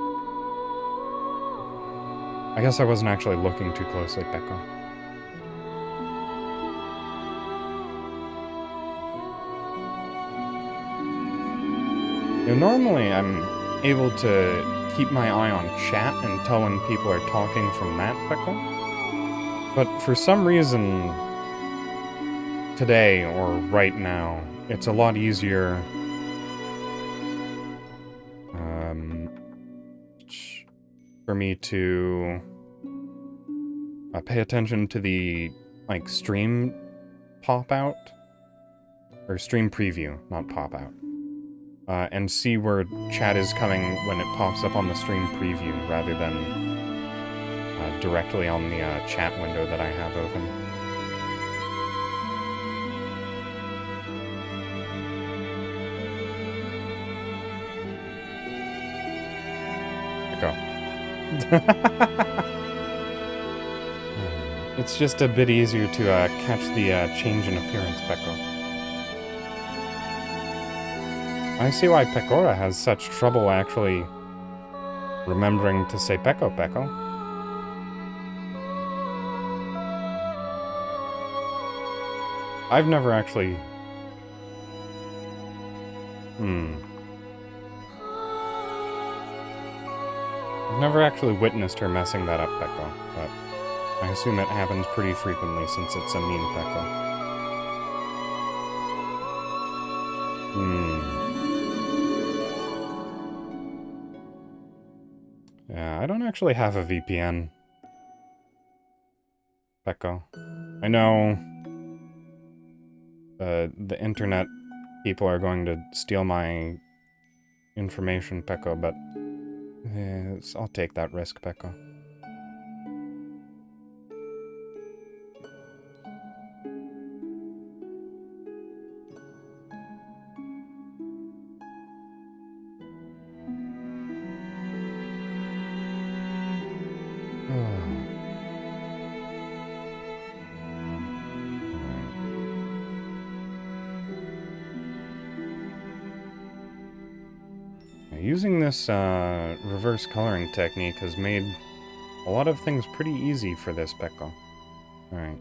I guess I wasn't actually looking too closely, Pecco. You know, normally I'm able to keep my eye on chat and tell when people are talking from that, Pecco. But for some reason, today, or right now, it's a lot easier for me to pay attention to the, like, stream pop-out, or stream preview, not pop-out, and see where chat is coming when it pops up on the stream preview, rather than directly on the chat window that I have open. Go. It's just a bit easier to catch the change in appearance, Pecco. I see why Pecora has such trouble actually remembering to say Pecco, Pecco. I've never actually... I've never actually witnessed her messing that up, Pecco, but I assume it happens pretty frequently since it's a meme, Pecco. Yeah, I don't actually have a VPN, Pecco. I know the internet people are going to steal my information, Pecco, but I'll take that risk, Pecco. Using this reverse coloring technique has made a lot of things pretty easy for this Pekko. Alright.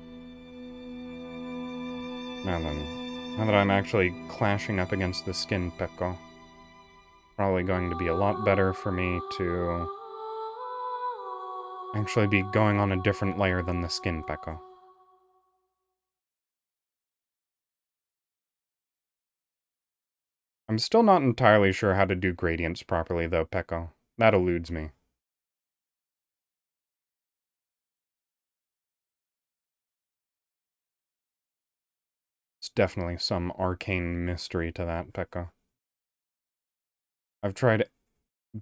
Now then, now that I'm actually clashing up against the skin Pekko, probably going to be a lot better for me to actually be going on a different layer than the skin Pekko. I'm still not entirely sure how to do gradients properly though, Pekko. That eludes me. It's definitely some arcane mystery to that, Pekko. I've tried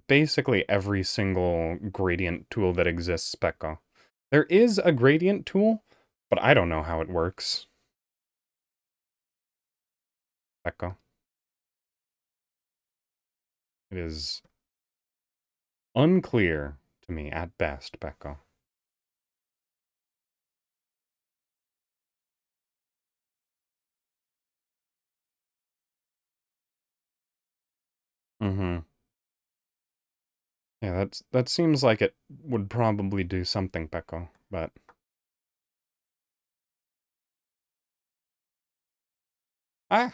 basically every single gradient tool that exists, Pekko. There is a gradient tool, but I don't know how it works. Pekko. It is unclear to me at best, Pekko. Mm-hmm. Yeah, that seems like it would probably do something, Pekko, but... Ah!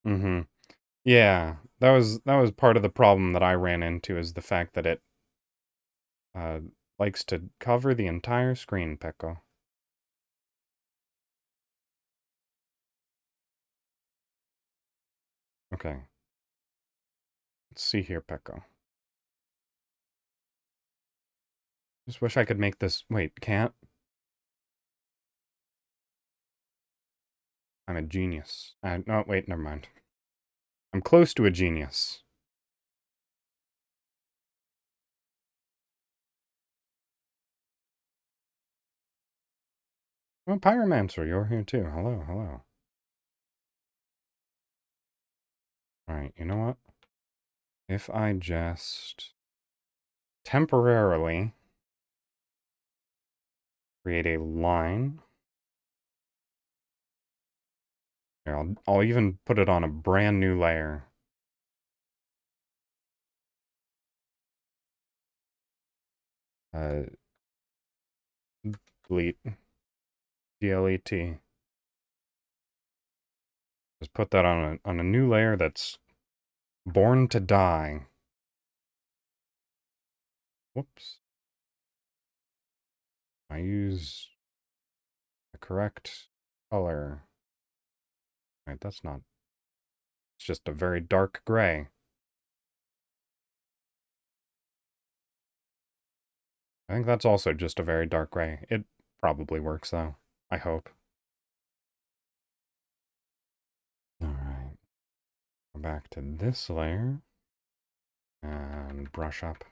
Mm-hmm. Yeah, that was part of the problem that I ran into, is the fact that it uh, likes to cover the entire screen, Pekko. Okay. Let's see here, Pekko. Just wish I could make this... Wait, can't? I'm a genius. No, wait, never mind. I'm close to a genius. Well, Pyromancer, you're here too. Hello, hello. Alright, you know what? If I just temporarily create a line. Here, I'll even put it on a brand new layer. Delete. DLET. Just put that on a new layer that's born to die. Whoops. I use the correct color. Right, that's not... It's just a very dark gray. I think that's also just a very dark gray. It probably works though. I hope. Alright. Go back to this layer. And brush up.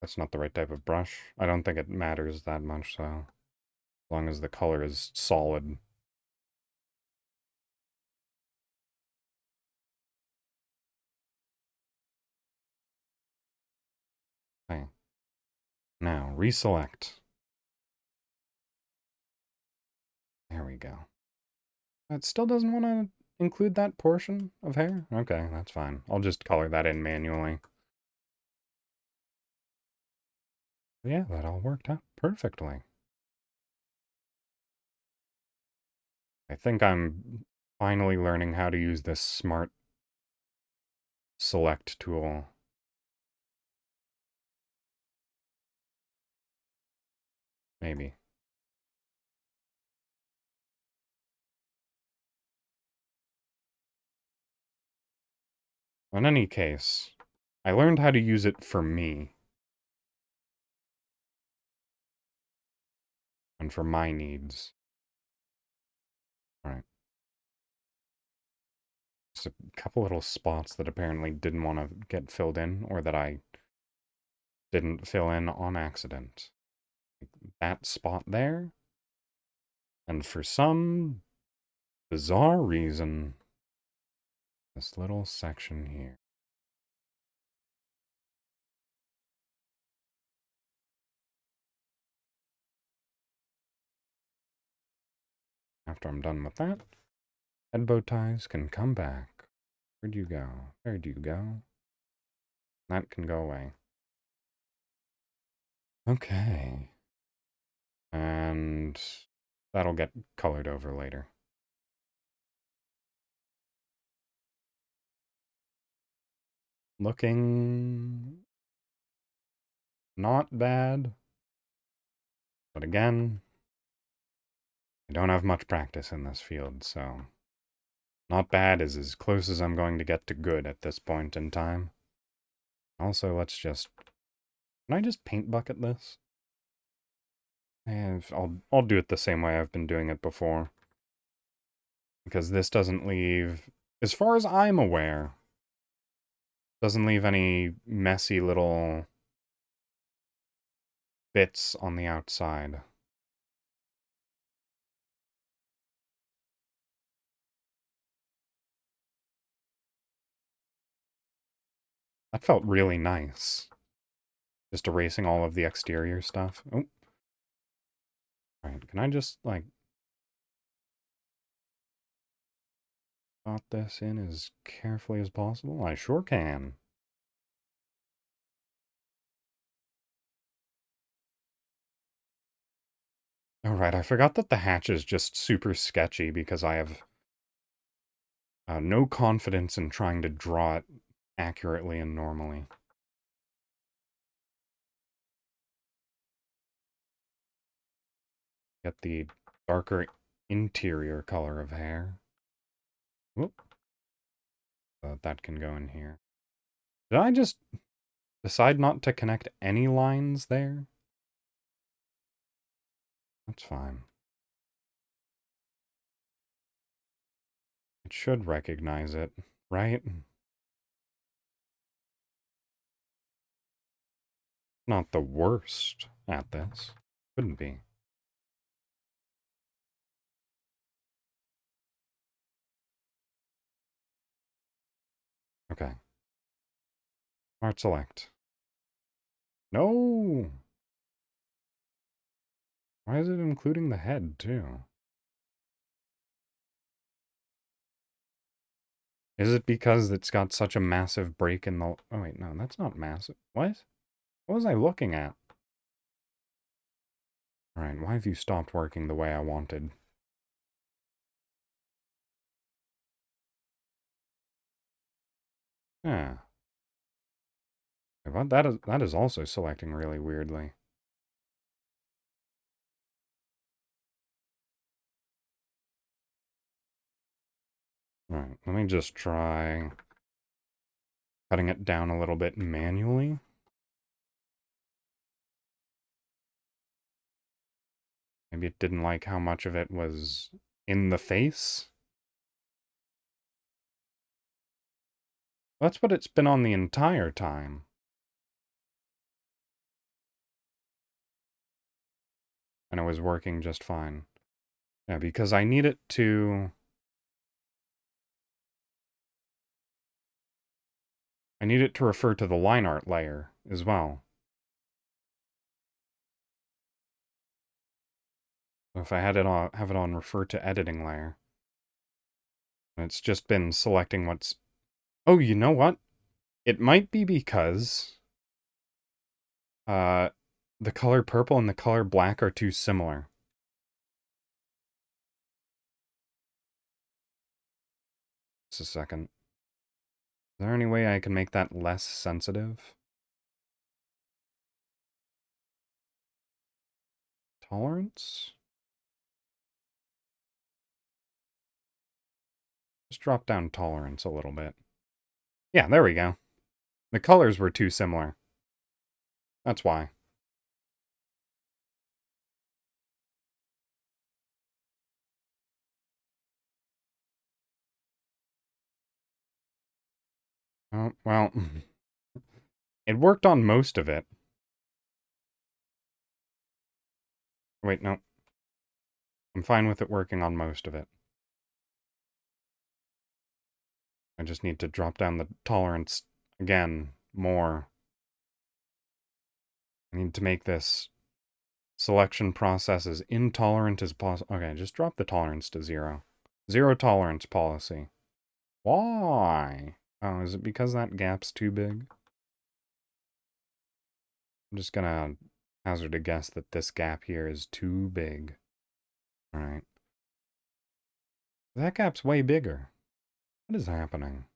That's not the right type of brush. I don't think it matters that much, so... As long as the color is solid. Okay. Now, reselect. There we go. It still doesn't want to include that portion of hair? Okay, that's fine. I'll just color that in manually. Yeah, that all worked out perfectly. I think I'm finally learning how to use this smart select tool. Maybe. In any case, I learned how to use it for me. And for my needs. Alright. Just a couple little spots that apparently didn't want to get filled in, or that I didn't fill in on accident. That spot there. And for some bizarre reason, this little section here. After I'm done with that, head bow ties can come back. Where'd you go? Where'd you go? That can go away. Okay. And that'll get colored over later. Looking not bad. But again, I don't have much practice in this field, so not bad is as close as I'm going to get to good at this point in time. Also, let's just... Can I just paint bucket this? I'll do it the same way I've been doing it before. Because this doesn't leave, as far as I'm aware, doesn't leave any messy little bits on the outside. That felt really nice. Just erasing all of the exterior stuff. Oh. Alright, can I just, like, dot this in as carefully as possible? I sure can. Alright, I forgot that the hatch is just super sketchy because I have no confidence in trying to draw it accurately and normally. Get the darker interior color of hair. Whoop. So that can go in here. Did I just decide not to connect any lines there? That's fine. It should recognize it, right? Not the worst at this. Couldn't be. Okay. Art select. No! Why is it including the head, too? Is it because it's got such a massive break in the... Oh, wait, no, that's not massive. What? What was I looking at? Alright, why have you stopped working the way I wanted? Yeah. But that is also selecting really weirdly. Alright, let me just try cutting it down a little bit manually. Maybe it didn't like how much of it was in the face. That's what it's been on the entire time. And it was working just fine. Yeah, because I need it to... I need it to refer to the line art layer as well. So if I had it on, have it on refer to editing layer. It's just been selecting what's... Oh, you know what? It might be because... the color purple and the color black are too similar. Just a second. Is there any way I can make that less sensitive? Tolerance? Just drop down tolerance a little bit. Yeah, there we go. The colors were too similar. That's why. Oh, well, it worked on most of it. Wait, no. I'm fine with it working on most of it. I just need to drop down the tolerance again more. I need to make this Selection process is intolerant as possible. Okay, just drop the tolerance to 0. Zero tolerance policy. Why? Oh, is it because that gap's too big? I'm just gonna hazard a guess that this gap here is too big. Alright. That gap's way bigger. What is happening?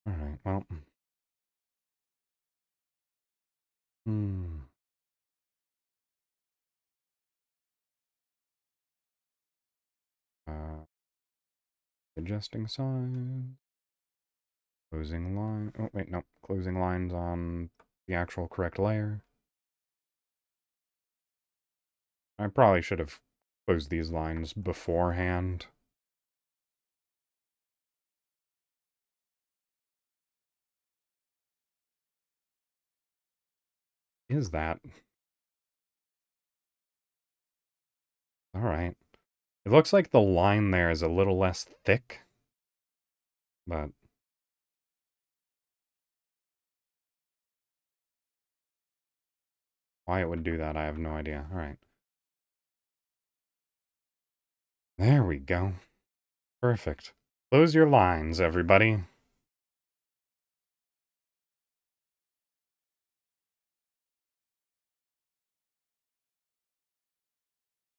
Alright, well. Hmm. Adjusting size. Closing line. Oh, wait, no. Closing lines on the actual correct layer. I probably should have closed these lines beforehand. Is that? Alright. It looks like the line there is a little less thick. But why it would do that, I have no idea. Alright. There we go. Perfect. Close your lines, everybody.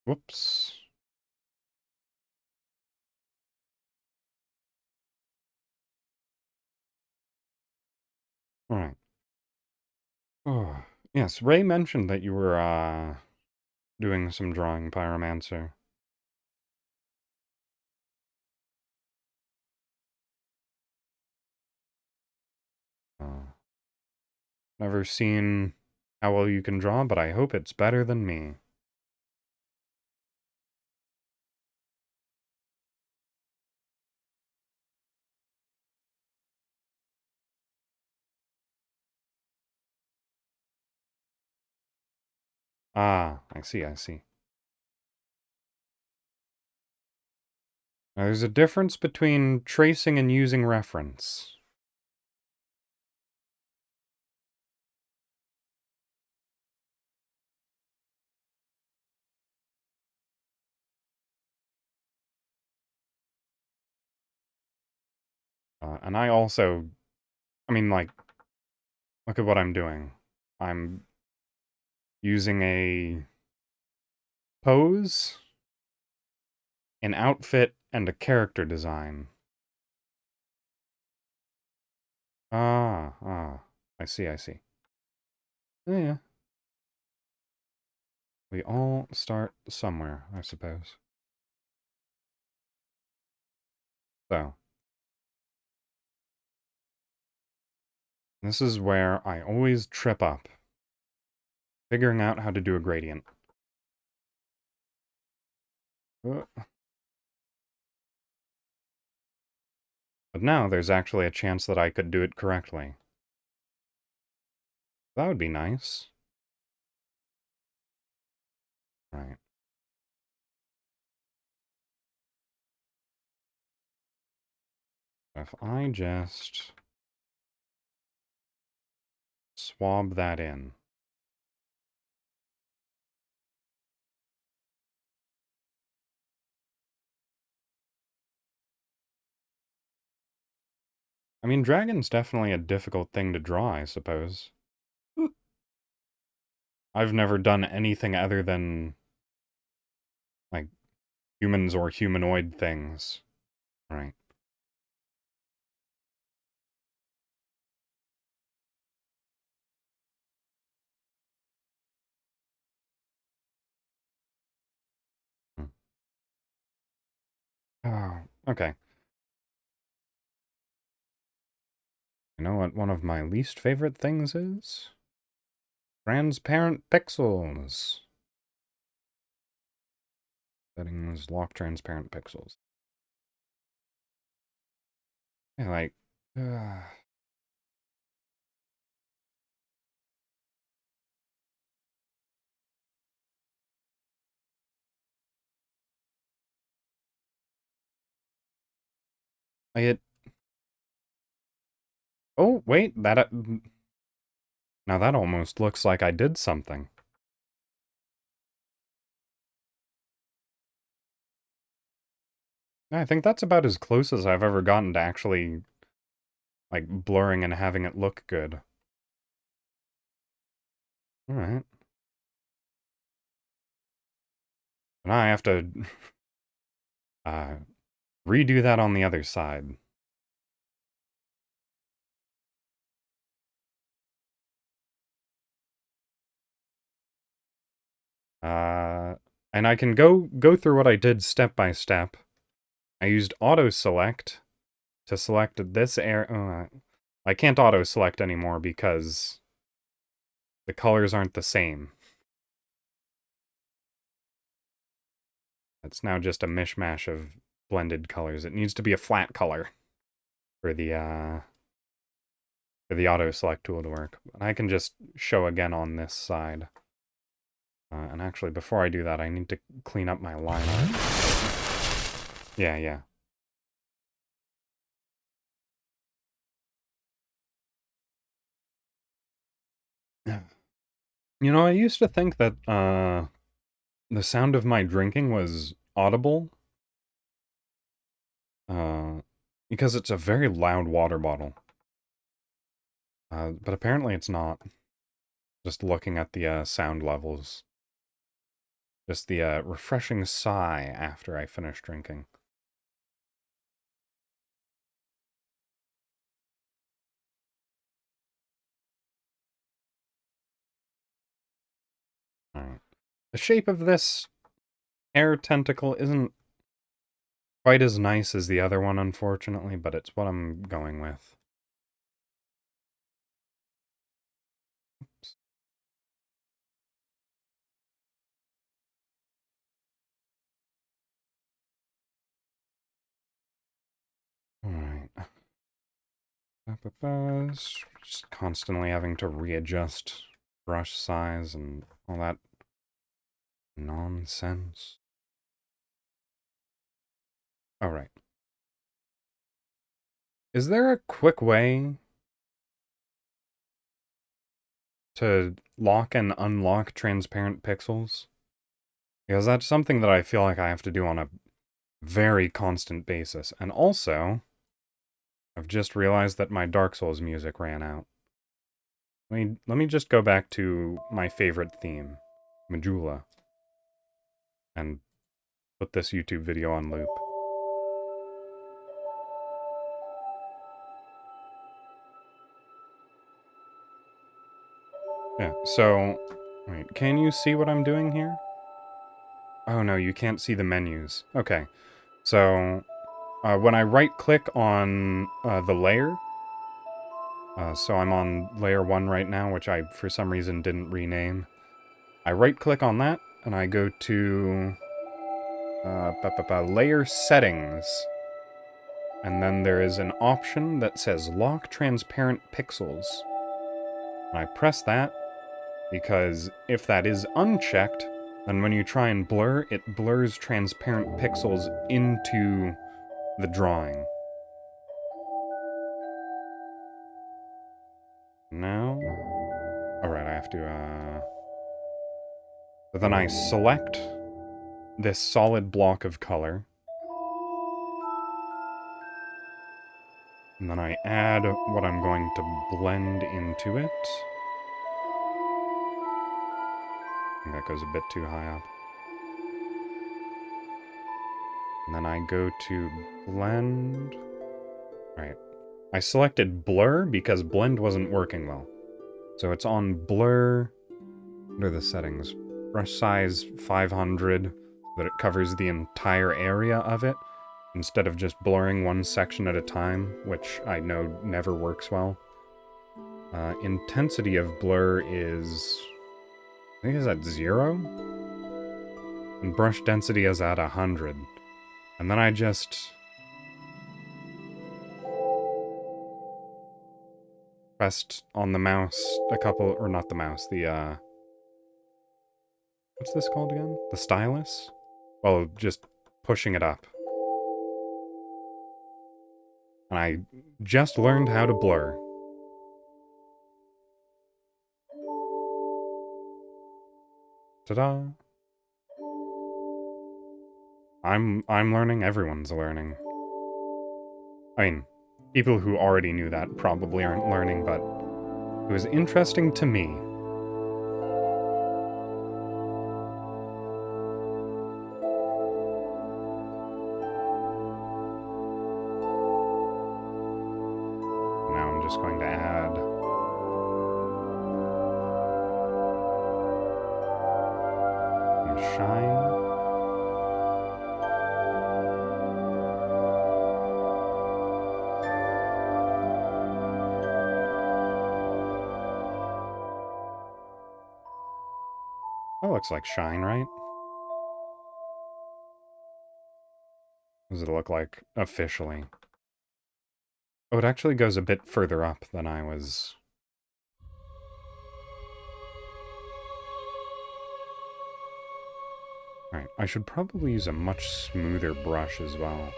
Whoops. Alright. Oh, yes, Ray mentioned that you were, doing some drawing, Pyromancer. Never seen how well you can draw, but I hope it's better than me. Ah, I see, I see. Now, there's a difference between tracing and using reference. And I also, I mean, like, look at what I'm doing. I'm using a pose, an outfit, and a character design. I see, I see. Yeah. We all start somewhere, I suppose. So, this is where I always trip up. Figuring out how to do a gradient. But now there's actually a chance that I could do it correctly. That would be nice. Right. If I just swab that in. I mean, dragon's definitely a difficult thing to draw, I suppose. I've never done anything other than, like, humans or humanoid things. Right. Hmm. Oh, okay. You know what one of my least favorite things is? Transparent pixels. Settings, lock transparent pixels. Yeah, like, I hit. Oh, wait, that. Now that almost looks like I did something. I think that's about as close as I've ever gotten to actually, like, blurring and having it look good. Alright. And I have to uh, redo that on the other side. And I can go through what I did step by step. I used auto select to select this area. I can't auto select anymore because the colors aren't the same. It's now just a mishmash of blended colors. It needs to be a flat color for the auto select tool to work. And I can just show again on this side. And actually, before I do that, I need to clean up my line art. Yeah. You know, I used to think that the sound of my drinking was audible. Because it's a very loud water bottle. But apparently it's not. Just looking at the sound levels. Just the refreshing sigh after I finish drinking. Alright. The shape of this air tentacle isn't quite as nice as the other one, unfortunately, but it's what I'm going with. Oops. Alright. Just constantly having to readjust brush size and all that nonsense. Alright. Is there a quick way to lock and unlock transparent pixels? Because that's something that I feel like I have to do on a very constant basis. And also, I've just realized that my Dark Souls music ran out. Let me just go back to my favorite theme, Majula, and put this YouTube video on loop. Yeah, so, wait, can you see what I'm doing here? Oh no, you can't see the menus. Okay, so, when I right-click on the layer, so I'm on layer 1 right now, which I, for some reason, didn't rename. I right-click on that, and I go to layer settings. And then there is an option that says lock transparent pixels. And I press that, because if that is unchecked, then when you try and blur, it blurs transparent pixels into the drawing. Now... Alright, I have to, But then I select this solid block of color. And then I add what I'm going to blend into it. I think that goes a bit too high up. And then I go to blend. Alright. I selected blur because blend wasn't working well. So it's on blur. What are the settings? Brush size 500, so that it covers the entire area of it, instead of just blurring one section at a time, which I know never works well. Intensity of blur is... I think it's at 0? And brush density is at 100. And then I just... pressed on the mouse a couple... or not the mouse, the, what's this called again? The stylus? Well, just pushing it up. And I just learned how to blur. Ta-da! I'm learning, everyone's learning. I mean, people who already knew that probably aren't learning, but it was interesting to me. Now I'm just going to add some shine. That looks like shine, right? What does it look like officially? Oh, it actually goes a bit further up than I was. Alright, I should probably use a much smoother brush as well.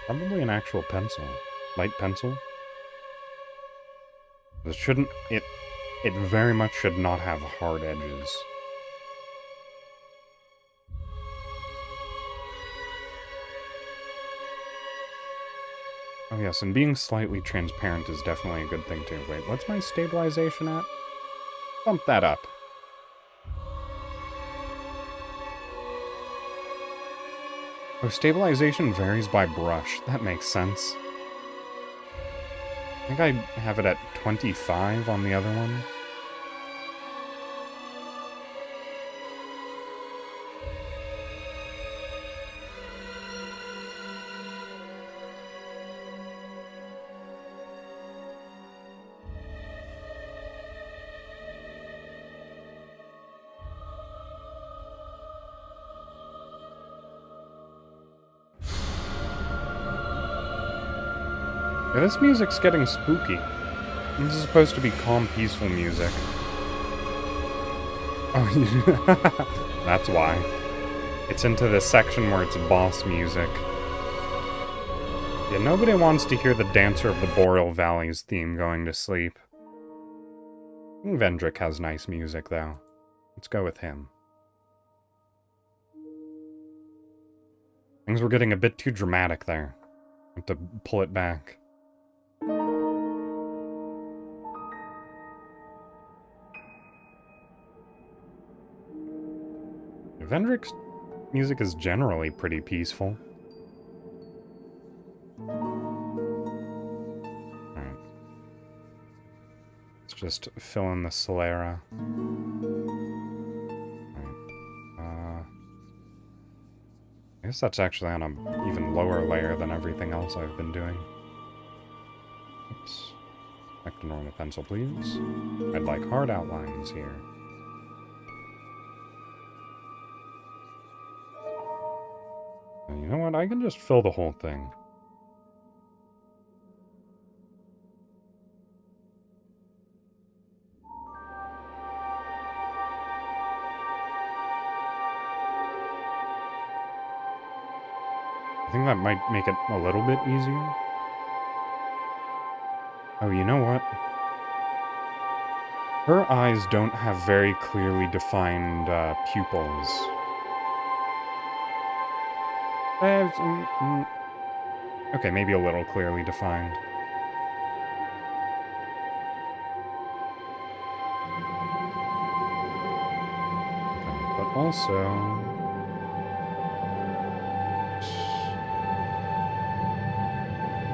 Probably an actual pencil. Light pencil. It shouldn't... It very much should not have hard edges. Oh yes, and being slightly transparent is definitely a good thing too. Wait, what's my stabilization at? Bump that up. Oh, stabilization varies by brush. That makes sense. I think I have it at 25 on the other one. Yeah, this music's getting spooky. This is supposed to be calm, peaceful music. Oh, that's why. It's into this section where it's boss music. Yeah, nobody wants to hear the Dancer of the Boreal Valleys theme going to sleep. Vendrick has nice music, though. Let's go with him. Things were getting a bit too dramatic there. I have to pull it back. Vendrick's music is generally pretty peaceful. Alright. Let's just fill in the sclera. Alright. I guess that's actually on an even lower layer than everything else I've been doing. Oops. Back to normal pencil, please. I'd like hard outlines here. You know what? I can just fill the whole thing. I think that might make it a little bit easier. Oh, you know what? Her eyes don't have very clearly defined pupils. Okay, maybe a little clearly defined. Okay, but also...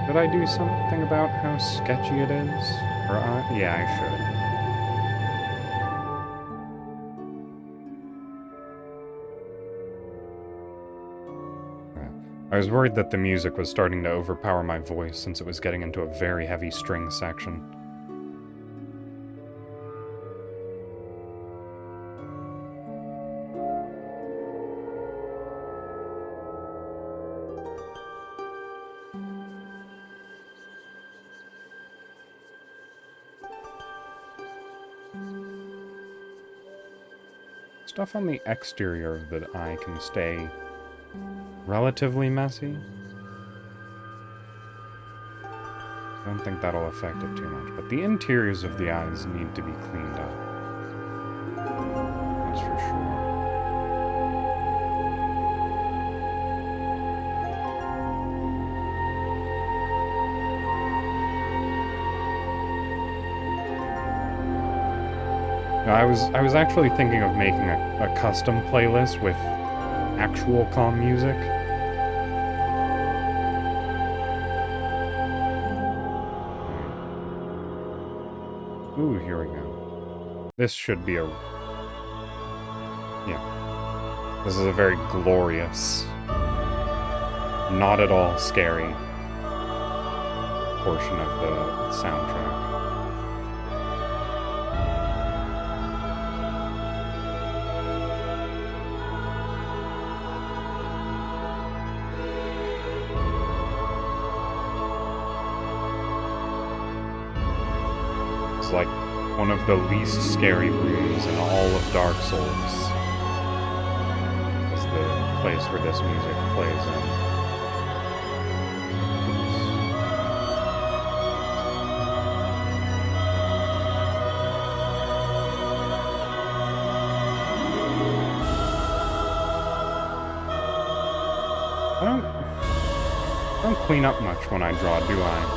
Did I do something about how sketchy it is? Her eye? Yeah, I should. I was worried that the music was starting to overpower my voice since it was getting into a very heavy string section. Stuff on the exterior of the eye can stay relatively messy. I don't think that'll affect it too much, but the interiors of the eyes need to be cleaned up. That's for sure. I was actually thinking of making a custom playlist with actual calm music. Ooh, here we go. This should be a... Yeah. This is a very glorious, not at all scary portion of the soundtrack. It's like one of the least scary rooms in all of Dark Souls. Is the place where this music plays in. I don't clean up much when I draw, do I?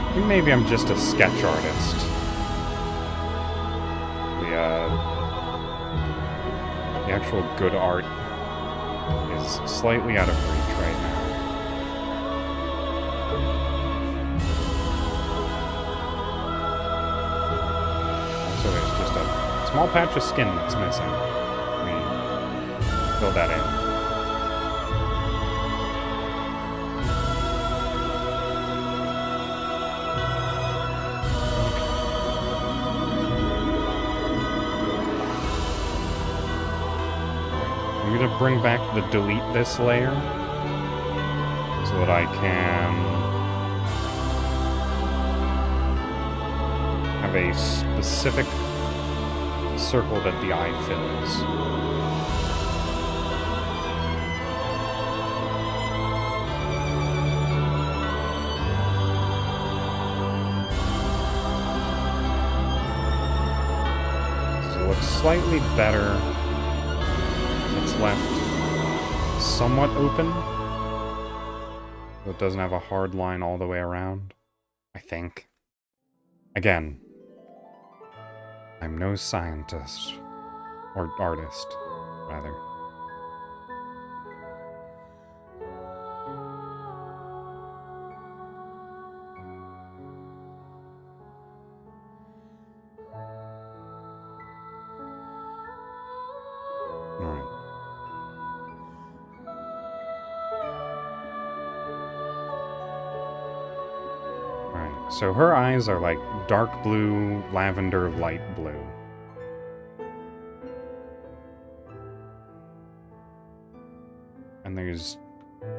I think maybe I'm just a sketch artist. The actual good art is slightly out of reach right now. Also, there's just a small patch of skin that's missing. Let me fill that in. I'm gonna bring back the delete this layer so that I can have a specific circle that the eye fills. So it looks slightly better. It's left somewhat open, so it doesn't have a hard line all the way around, I think. Again, I'm no scientist, or artist, rather. Alright. So her eyes are like dark blue, lavender, light blue. And there's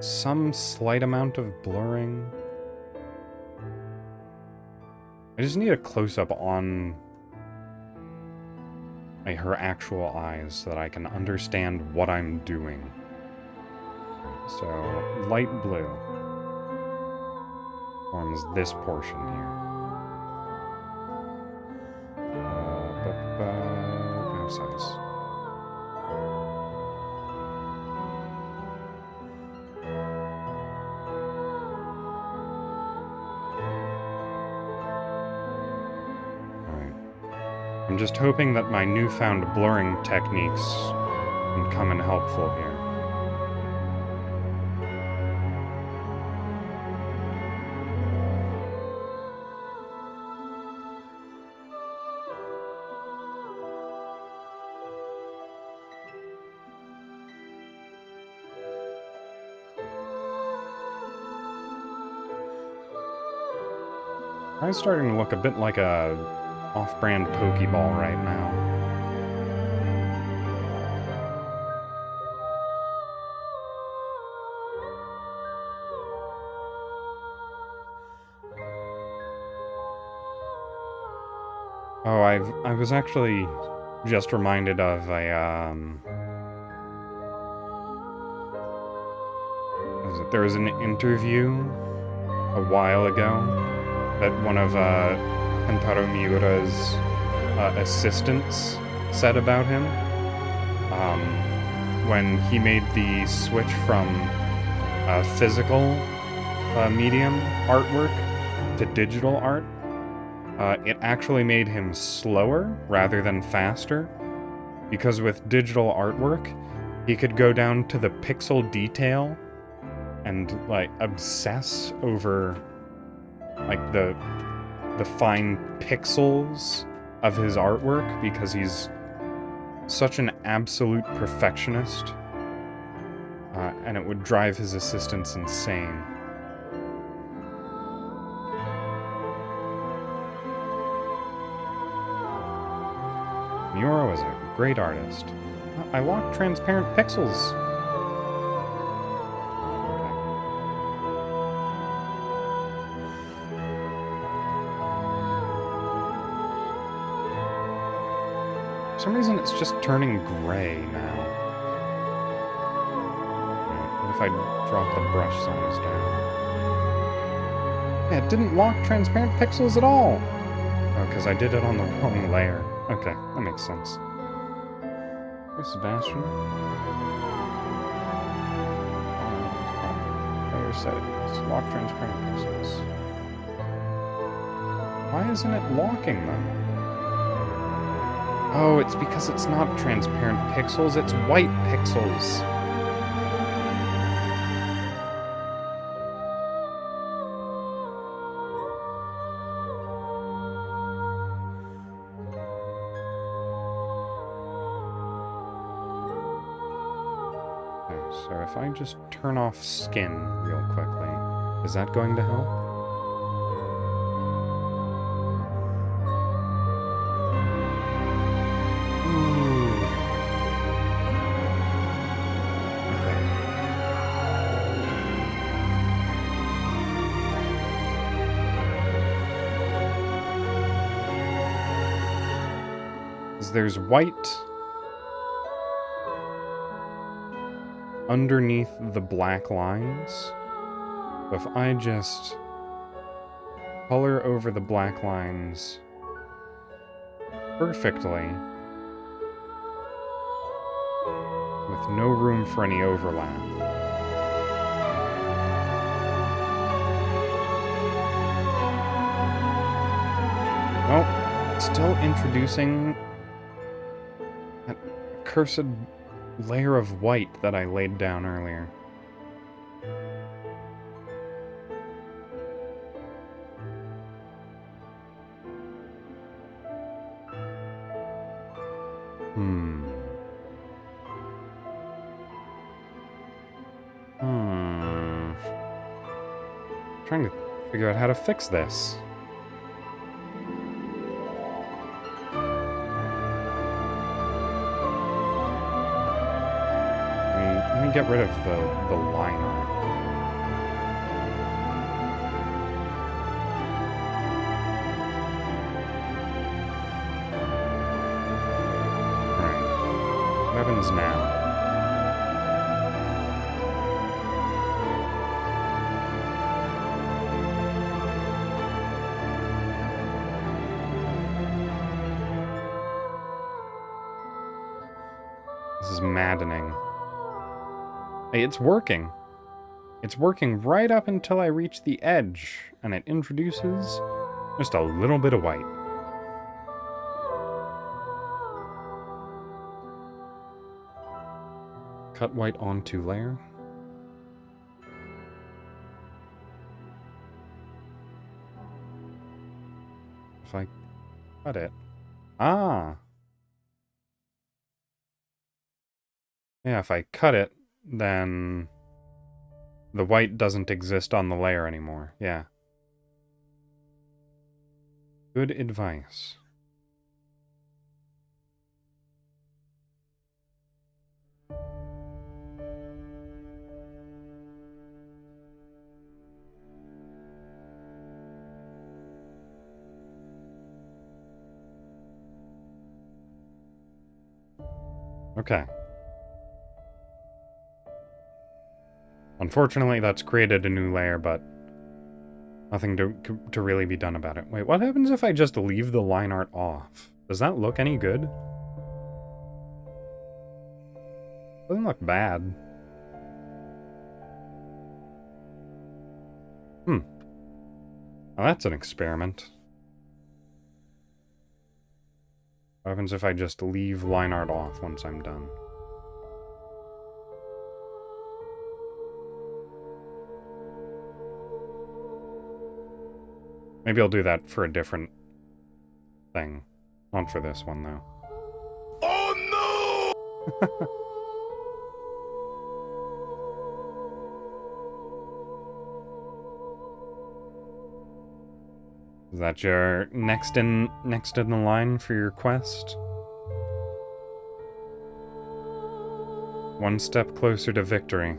some slight amount of blurring. I just need a close-up on her actual eyes so that I can understand what I'm doing. So, light blue forms this portion here. No size. Alright. I'm just hoping that my newfound blurring techniques can come in helpful here. I'm starting to look a bit like a off-brand Pokeball right now. Oh, I was actually just reminded of a, what is it, there was an interview a while ago that one of Kentaro Miura's assistants said about him. When he made the switch from physical medium artwork to digital art, it actually made him slower rather than faster, because with digital artwork, he could go down to the pixel detail and, like, obsess over, like, the fine pixels of his artwork, because he's such an absolute perfectionist, and it would drive his assistants insane. Miura was a great artist. I locked transparent pixels. For some reason, it's just turning gray now. What if I drop the brush size down? Yeah, it didn't lock transparent pixels at all. Oh, because I did it on the wrong layer. Okay, that makes sense. Here's Sebastian. Layer settings. Lock transparent pixels. Why isn't it locking them? Oh, it's because it's not transparent pixels, it's white pixels. Okay, so if I just turn off skin real quickly, is that going to help? There's white underneath the black lines. So if I just color over the black lines perfectly, with no room for any overlap. Well, still introducing that cursed layer of white that I laid down earlier. Trying to figure out how to fix this. Let me get rid of the line art. Alright. What happens now? This is maddening. Hey, it's working. It's working right up until I reach the edge, and it introduces just a little bit of white. Cut white onto layer. If I cut it. Ah! Yeah, if I cut it, then the white doesn't exist on the layer anymore. Yeah. Good advice. Okay. Unfortunately, that's created a new layer, but nothing to really be done about it. Wait, what happens if I just leave the line art off? Does that look any good? Doesn't look bad. Well, that's an experiment. What happens if I just leave line art off once I'm done? Maybe I'll do that for a different thing. Not for this one, though. Oh no! Is that your next in the line for your quest? One step closer to victory.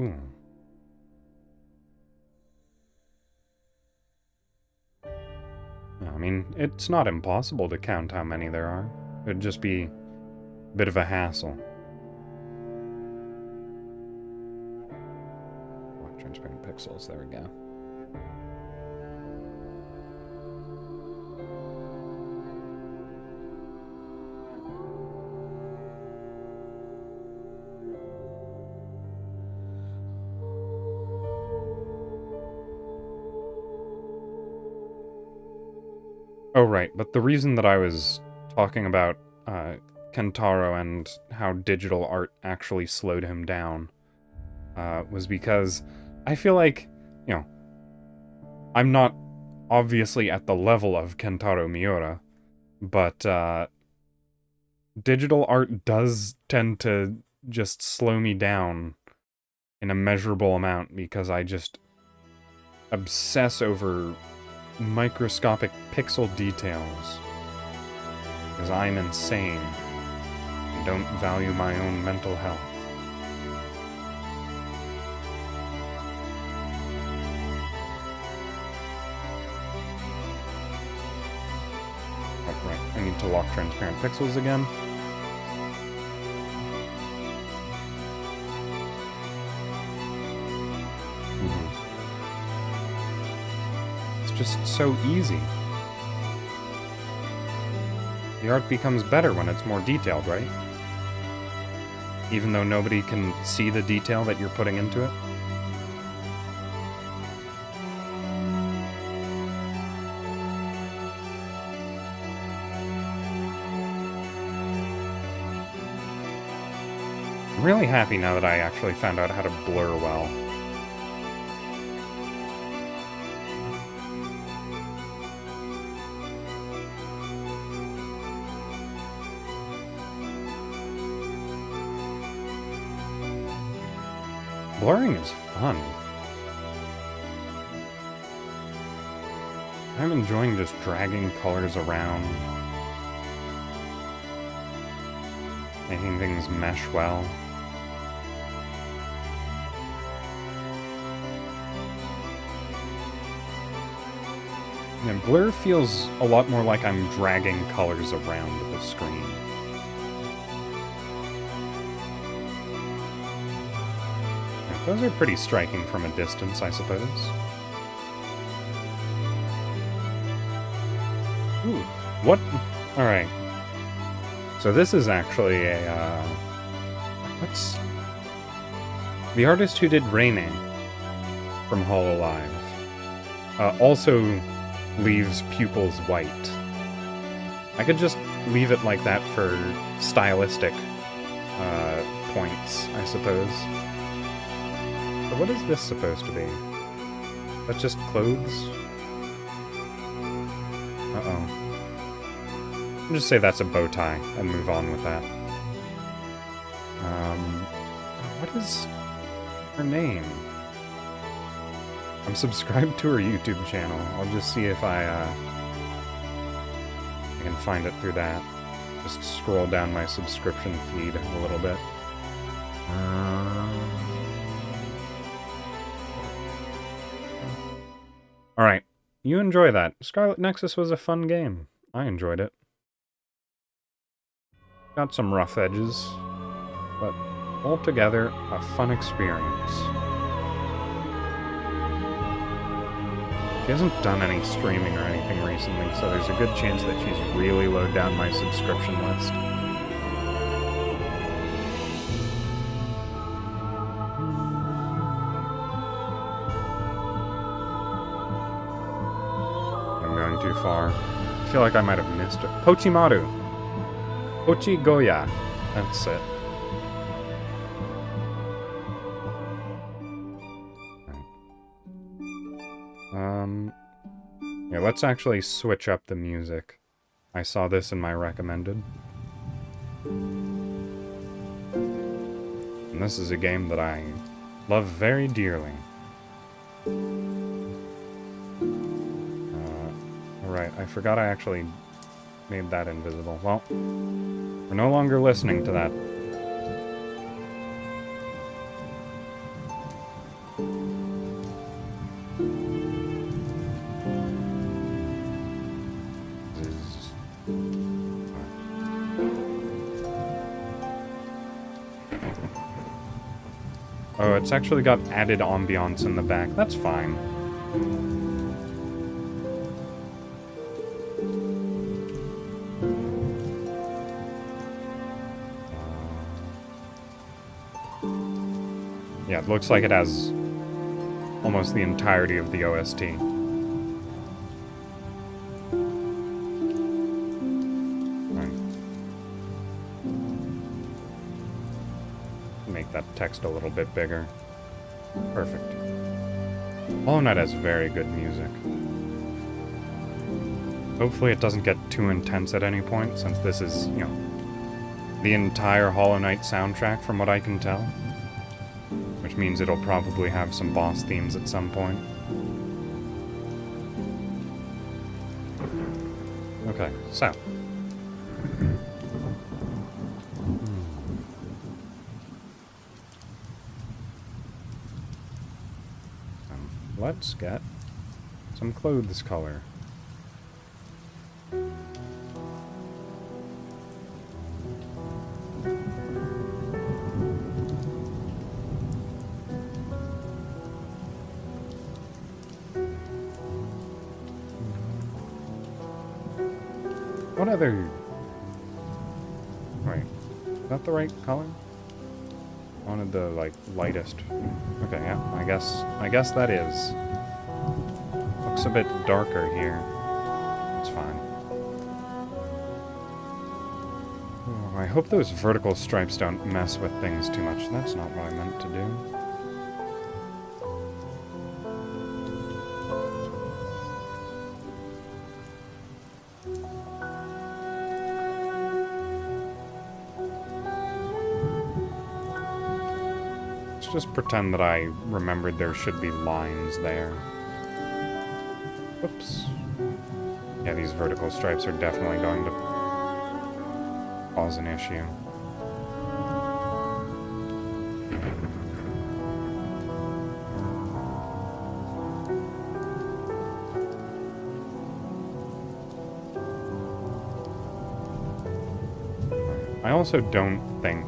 Ooh. I mean, it's not impossible to count how many there are. It'd just be a bit of a hassle. Transparent pixels, there we go. Oh, right, but the reason that I was talking about Kentaro and how digital art actually slowed him down was because I feel like, you know, I'm not obviously at the level of Kentaro Miura, but digital art does tend to just slow me down in a measurable amount because I just obsess over microscopic pixel details. Because I'm insane and don't value my own mental health. Oh, right, I need to lock transparent pixels again. Just so easy. The art becomes better when it's more detailed, right? Even though nobody can see the detail that you're putting into it. I'm really happy now that I actually found out how to blur well. Blurring is fun. I'm enjoying just dragging colors around, making things mesh well. And blur feels a lot more like I'm dragging colors around the screen. Those are pretty striking from a distance, I suppose. Ooh, what? Alright. So this is actually a, what's... The artist who did Raine from Hololive also leaves pupils white. I could just leave it like that for stylistic points, I suppose. But what is this supposed to be? That's just clothes? Uh-oh. I'll just say that's a bow tie and move on with that. What is her name? I'm subscribed to her YouTube channel. I'll just see if I can find it through that. Just scroll down my subscription feed a little bit. Alright, you enjoy that. Scarlet Nexus was a fun game. I enjoyed it. Got some rough edges, but altogether, a fun experience. She hasn't done any streaming or anything recently, so there's a good chance that she's really low down my subscription list. I'm going too far. I feel like I might have missed it. Pochimaru! Pochigoya. That's it. Yeah, let's actually switch up the music. I saw this in my recommended. And this is a game that I love very dearly. Alright, I forgot I actually made that invisible. Well, we're no longer listening to that. Oh, it's actually got added ambiance in the back. That's fine. Yeah, it looks like it has almost the entirety of the OST. Make that text a little bit bigger. Perfect. Hollow Knight has very good music. Hopefully it doesn't get too intense at any point, since this is, you know, the entire Hollow Knight soundtrack from what I can tell. Which means it'll probably have some boss themes at some point. Okay, so. Let's get some clothes color. What other... Wait, is that the right color? I wanted the, like, lightest. Okay, yeah, I guess that is. Looks a bit darker here. It's fine. Oh, I hope those vertical stripes don't mess with things too much. That's not what I meant to do. Just pretend that I remembered there should be lines there. Oops. Yeah, these vertical stripes are definitely going to cause an issue. I also don't think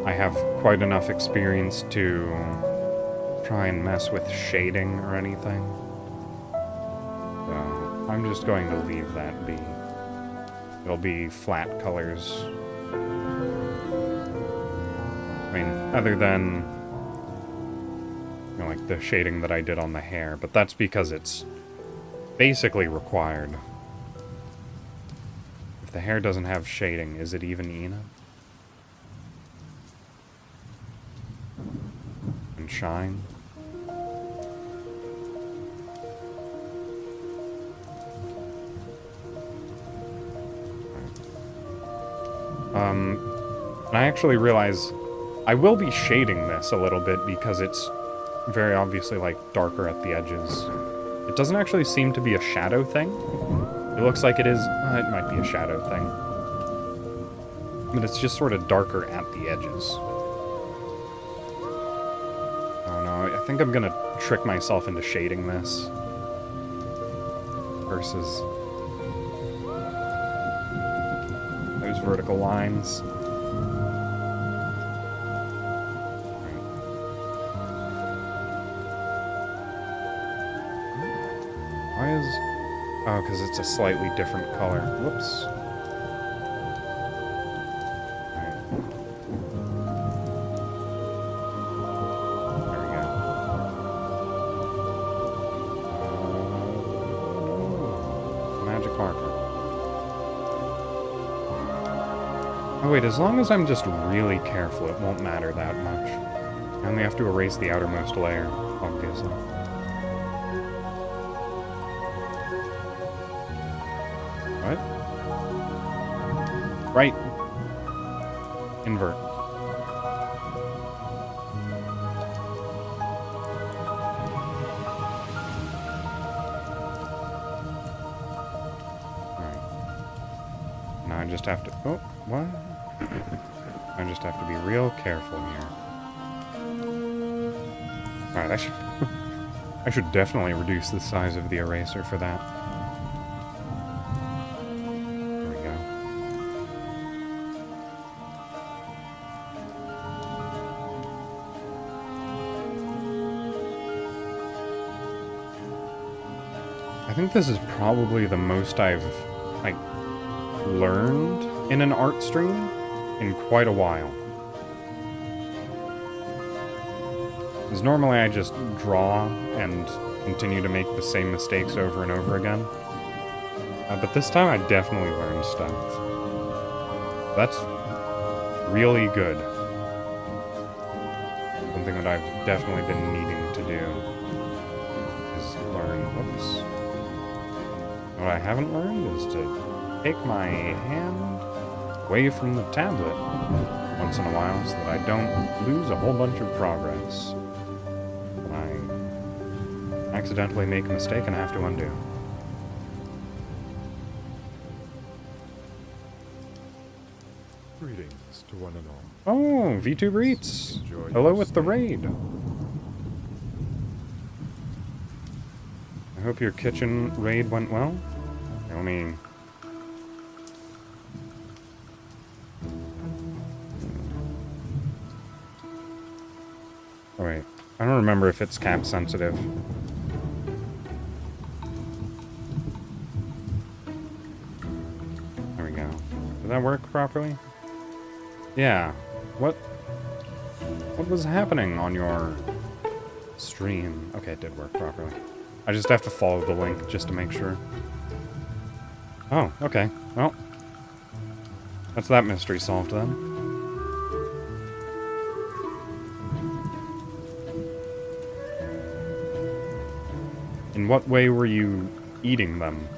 I have quite enough experience to try and mess with shading or anything. So I'm just going to leave that be. It'll be flat colors. I mean, other than, you know, like the shading that I did on the hair, but that's because it's basically required. If the hair doesn't have shading, is it even Ina? Shine. And I actually realize I will be shading this a little bit because it's very obviously, like, darker at the edges. It doesn't actually seem to be a shadow thing. It looks like it is... it might be a shadow thing. But it's just sort of darker at the edges. I think I'm gonna trick myself into shading this versus those vertical lines. Why is... Oh, because it's a slightly different color. Whoops. Oh wait, as long as I'm just really careful, it won't matter that much. I only have to erase the outermost layer, obviously. What? Right. Invert. Alright. Now I just have to... Oh, what? I just have to be real careful here. Alright, I should definitely reduce the size of the eraser for that. There we go. I think this is probably the most I've, like, learned in an art stream in quite a while. Because normally I just draw and continue to make the same mistakes over and over again. But this time I definitely learned stuff. That's really good. Something that I've definitely been needing to do is learn. Whoops. What I haven't learned is to take my hand away from the tablet once in a while so that I don't lose a whole bunch of progress. When I accidentally make a mistake and have to undo. Greetings to one and all. Oh, VTuber Eats! Hello with the raid! I hope your kitchen raid went well. Let me... Oh wait, I don't remember if it's cap sensitive. There we go. Did that work properly? Yeah. What was happening on your stream? Okay, it did work properly. I just have to follow the link just to make sure. Oh, okay. Well, that's that mystery solved then. In what way were you eating them?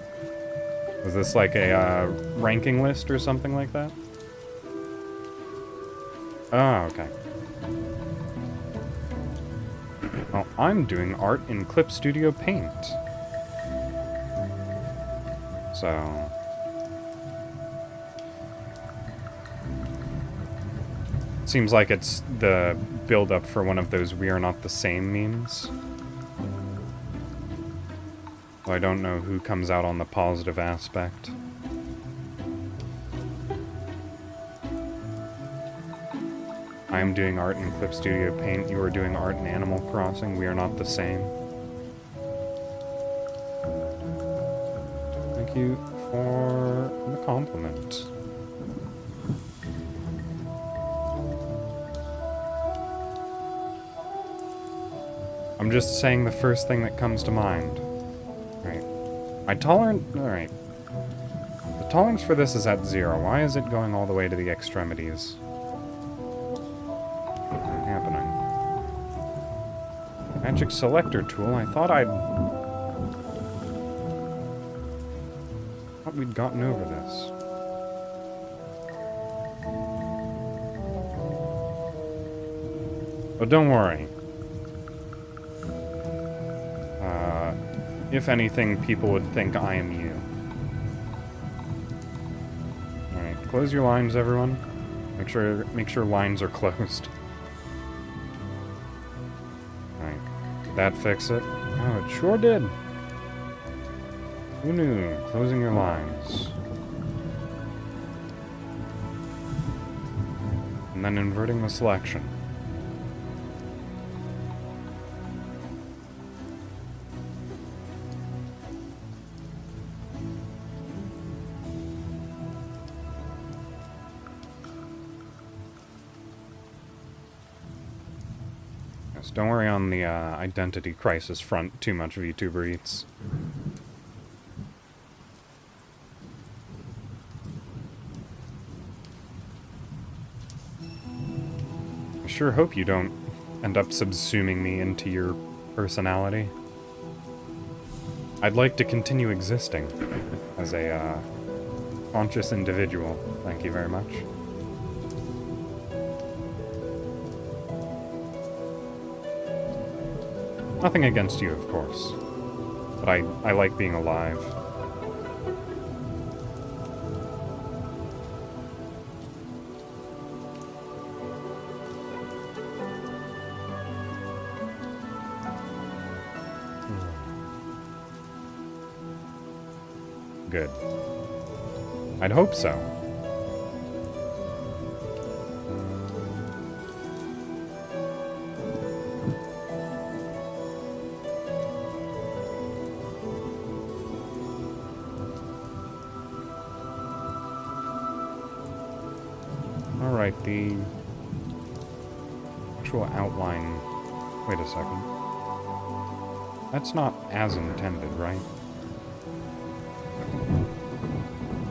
Was this like a ranking list or something like that? Oh, okay. Well, I'm doing art in Clip Studio Paint. So... Seems like it's the build-up for one of those We Are Not the Same memes. Well, I don't know who comes out on the positive aspect. I am doing art in Clip Studio Paint. You are doing art in Animal Crossing. We are not the same. Thank you for the compliment. I'm just saying the first thing that comes to mind. Right. My tolerance... Alright. The tolerance for this is at 0. Why is it going all the way to the extremities? What's happening? Magic selector tool. I thought we'd gotten over this. But don't worry. If anything, people would think I am you. Alright, close your lines, everyone. Make sure lines are closed. Alright. Did that fix it? Oh, it sure did. Who knew? Closing your lines. And then inverting the selection. Yes, don't worry on the identity crisis front too much, VTuber Eats. I sure hope you don't end up subsuming me into your personality. I'd like to continue existing as a conscious individual. Thank you very much. Nothing against you, of course. But I like being alive. Good. I'd hope so. Alright, the actual outline... Wait a second. That's not as intended, right?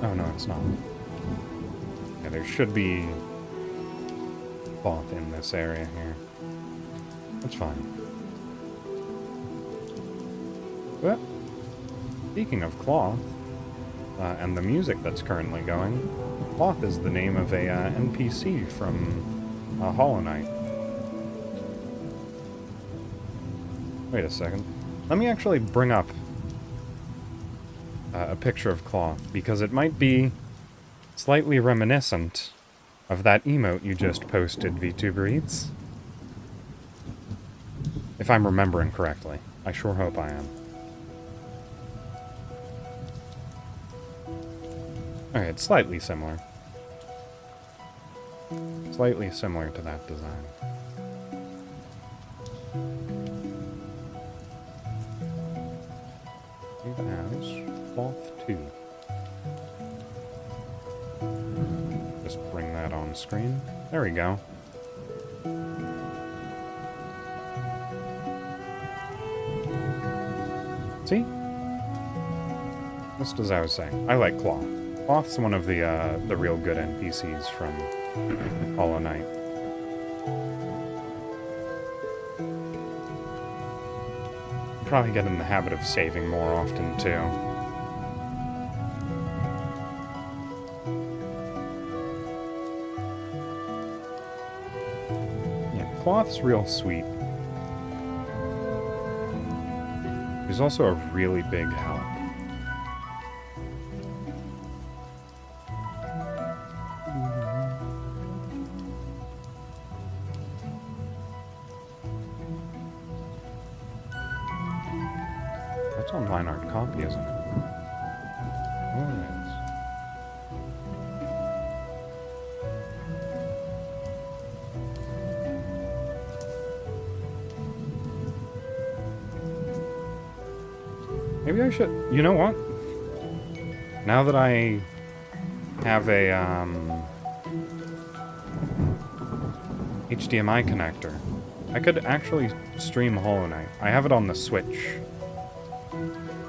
Oh, no, it's not. Yeah, there should be cloth in this area here. That's fine. But, speaking of cloth, and the music that's currently going, Cloth is the name of a NPC from Hollow Knight. Wait a second. Let me actually bring up a picture of Cloth, because it might be slightly reminiscent of that emote you just posted, VTuber Eats. If I'm remembering correctly. I sure hope I am. Okay, it's slightly similar. Slightly similar to that design. It has Cloth 2. Just bring that on screen. There we go. See? Just as I was saying, I like Cloth. Cloth's one of the real good NPCs from Hollow Knight. Probably get in the habit of saving more often, too. Yeah, Cloth's real sweet. He's also a really big help. That's online art copy, isn't it? Oh, it is. Maybe I should... You know what? Now that I have a, HDMI connector, I could actually stream Hollow Knight. I have it on the Switch.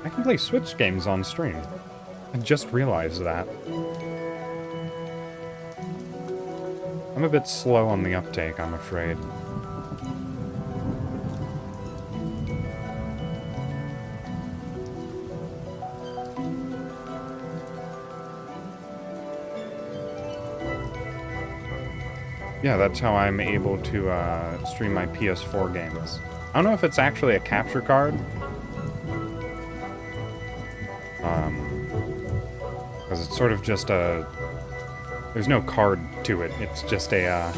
I can play Switch games on stream. I just realized that. I'm a bit slow on the uptake, I'm afraid. Yeah, that's how I'm able to stream my PS4 games. I don't know if it's actually a capture card. Because it's sort of just a... There's no card to it. It's just a...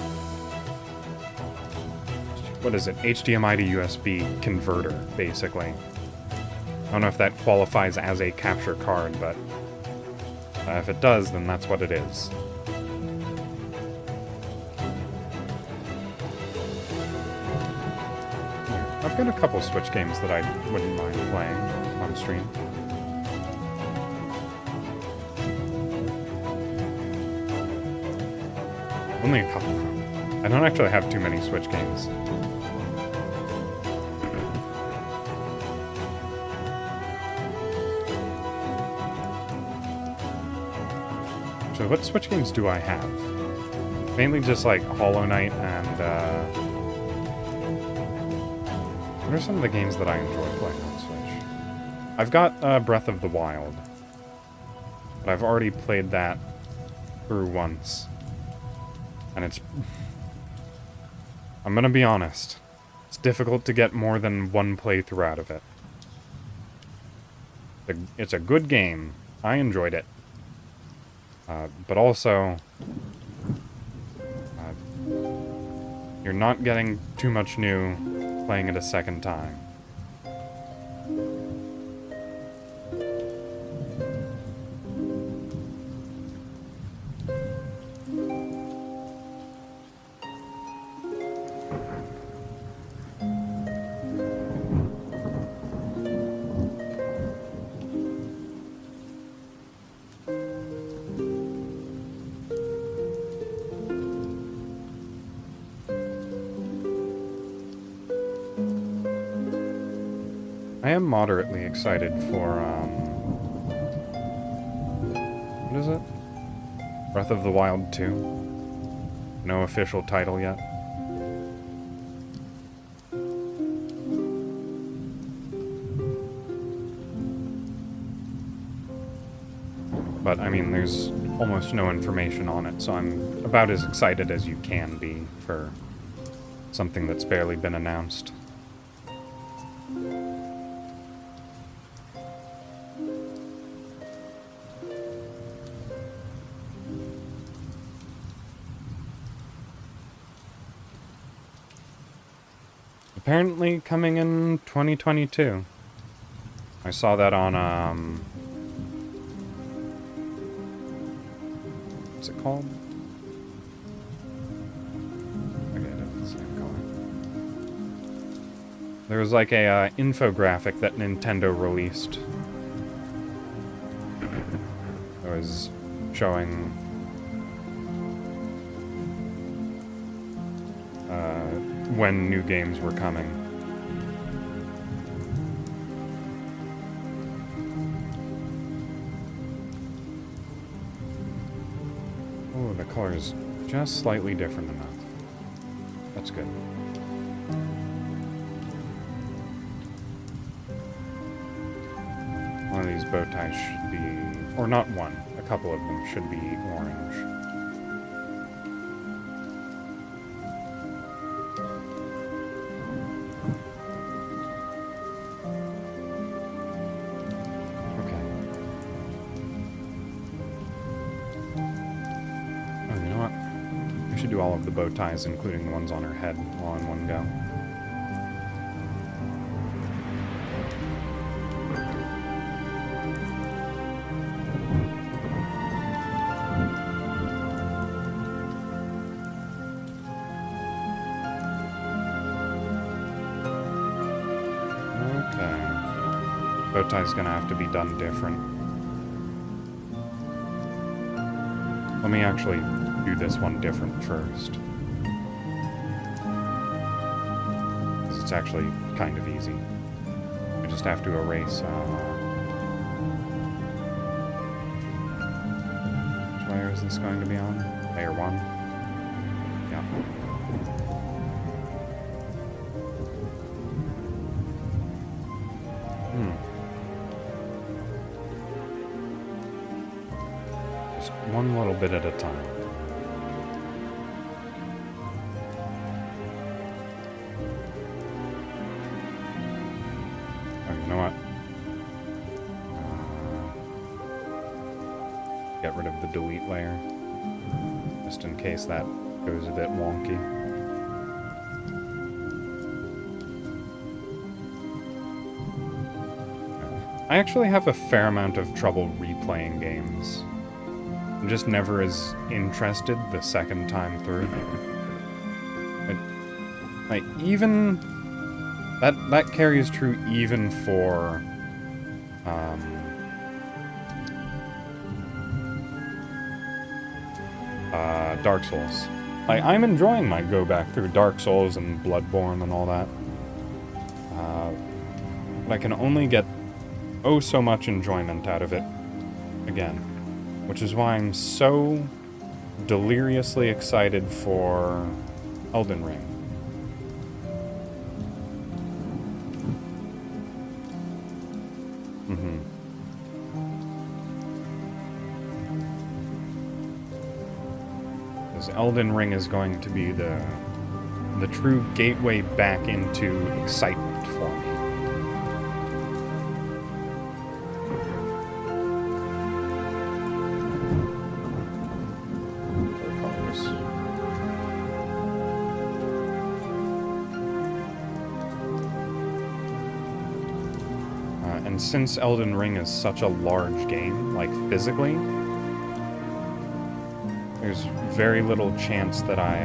what is it? HDMI to USB converter, basically. I don't know if that qualifies as a capture card, but if it does, then that's what it is. I've got a couple Switch games that I wouldn't mind playing on stream. Only a couple. I don't actually have too many Switch games. So what Switch games do I have? Mainly just like Hollow Knight and what are some of the games that I enjoy playing on Switch? I've got Breath of the Wild, but I've already played that through once. And it's... I'm gonna be honest. It's difficult to get more than one playthrough out of it. It's a good game. I enjoyed it. But also... you're not getting too much new playing it a second time. I am moderately excited for, what is it? Breath of the Wild 2. No official title yet. But, I mean, there's almost no information on it, so I'm about as excited as you can be for something that's barely been announced. Apparently coming in 2022. I saw that on, what's it called? Okay, it doesn't say color. There was like a infographic that Nintendo released. It was showing when new games were coming. Oh, the color's just slightly different enough. That's good. One of these bow ties should be, or not one, a couple of them should be orange. Do all of the bow ties, including the ones on her head, all in one go. Okay. Bow tie's gonna have to be done different. Let me actually do this one different first. Because it's actually kind of easy. I just have to erase, which layer is this going to be on? Layer 1? Yeah. Just one little bit at a time. Get rid of the delete layer, just in case that goes a bit wonky. I actually have a fair amount of trouble replaying games. I'm just never as interested the second time through. Like, even... That carries true even for... Dark Souls. Like, I'm enjoying my go back through Dark Souls and Bloodborne and all that. But I can only get oh so much enjoyment out of it again. Which is why I'm so deliriously excited for Elden Ring. Elden Ring is going to be the true gateway back into excitement for me. And since Elden Ring is such a large game, like physically, there's very little chance that I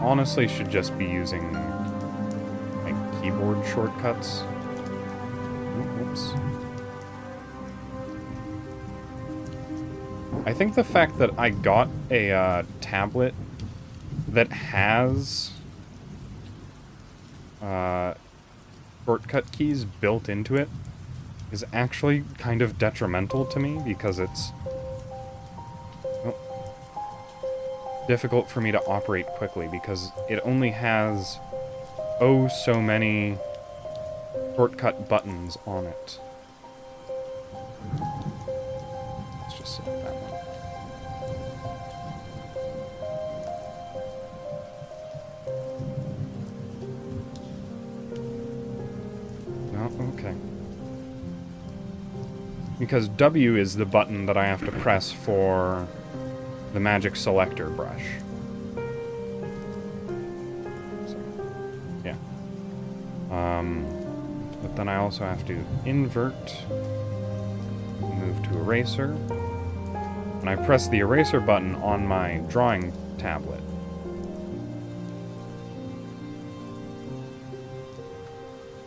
honestly should just be using, like, keyboard shortcuts. Oops. I think the fact that I got a tablet that has shortcut keys built into it is actually kind of detrimental to me, because it's difficult for me to operate quickly, because it only has oh so many shortcut buttons on it. Let's just select that one. Oh, okay. Because W is the button that I have to press for the magic selector brush. So, yeah. But then I also have to invert, move to eraser, and I press the eraser button on my drawing tablet.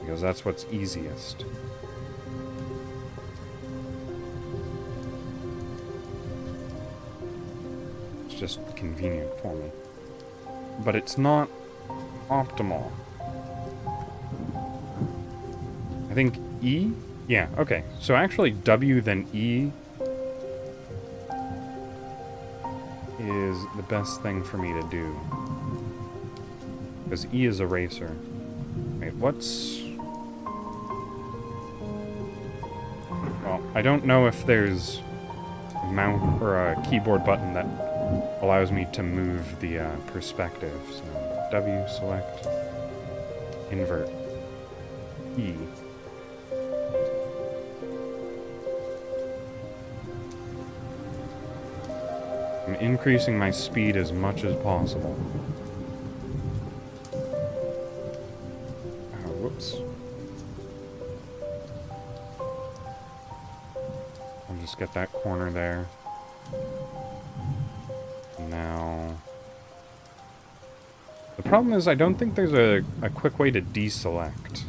Because that's what's easiest. Just convenient for me. But it's not optimal. I think E? Yeah, okay. So actually W then E is the best thing for me to do. Because E is eraser. Wait, what's... Well, I don't know if there's a mouse or a keyboard button that allows me to move the perspective. So W, select, invert, E. I'm increasing my speed as much as possible. Oh, whoops. I'll just get that corner there. Now, the problem is I don't think there's a quick way to deselect.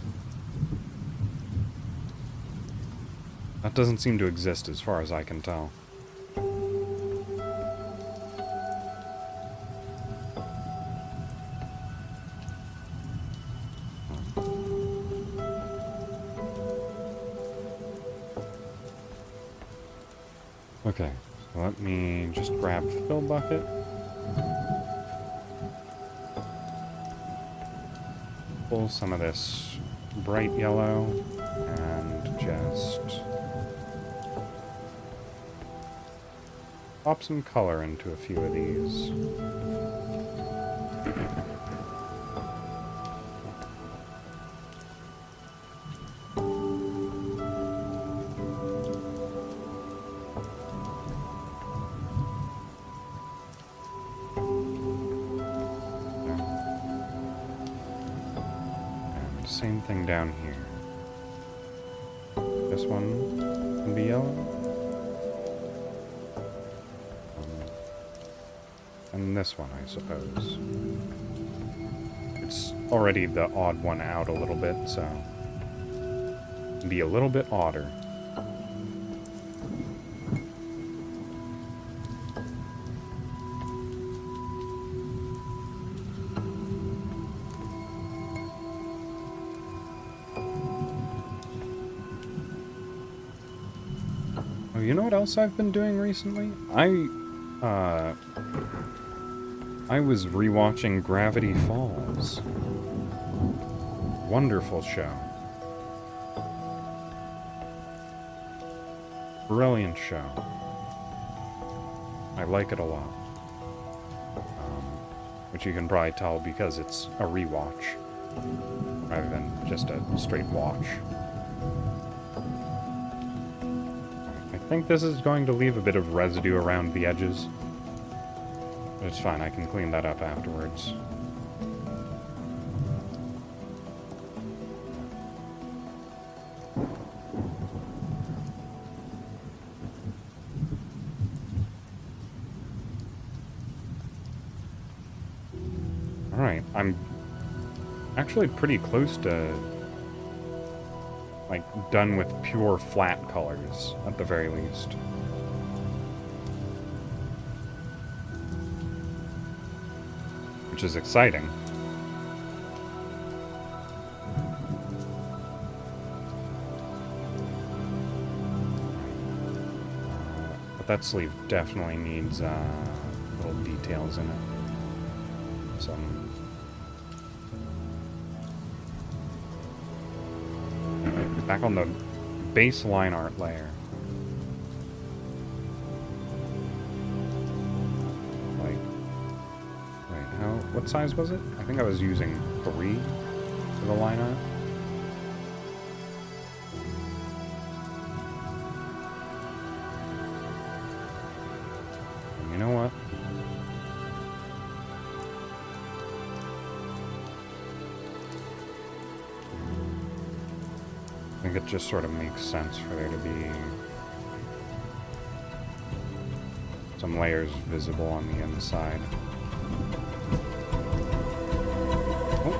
That doesn't seem to exist as far as I can tell. Okay, so let me just grab fill bucket. Pull some of this bright yellow and just pop some color into a few of these. same thing down here. This one can be yellow. And this one, I suppose. It's already the odd one out a little bit, so... be a little bit odder. Oh, you know what else I've been doing recently? I was rewatching Gravity Falls. Wonderful show. Brilliant show. I like it a lot. Which you can probably tell because it's a rewatch rather than just a straight watch. I think this is going to leave a bit of residue around the edges. But it's fine, I can clean that up afterwards. Alright, I'm actually pretty close to, like, done with pure flat colors, at the very least. Which is exciting. But that sleeve definitely needs little details in it. Some... back on the baseline art layer. Like, wait, what size was it? I think I was using 3 for the line art. And you know what? I think it just sort of makes sense for there to be some layers visible on the inside. Oh.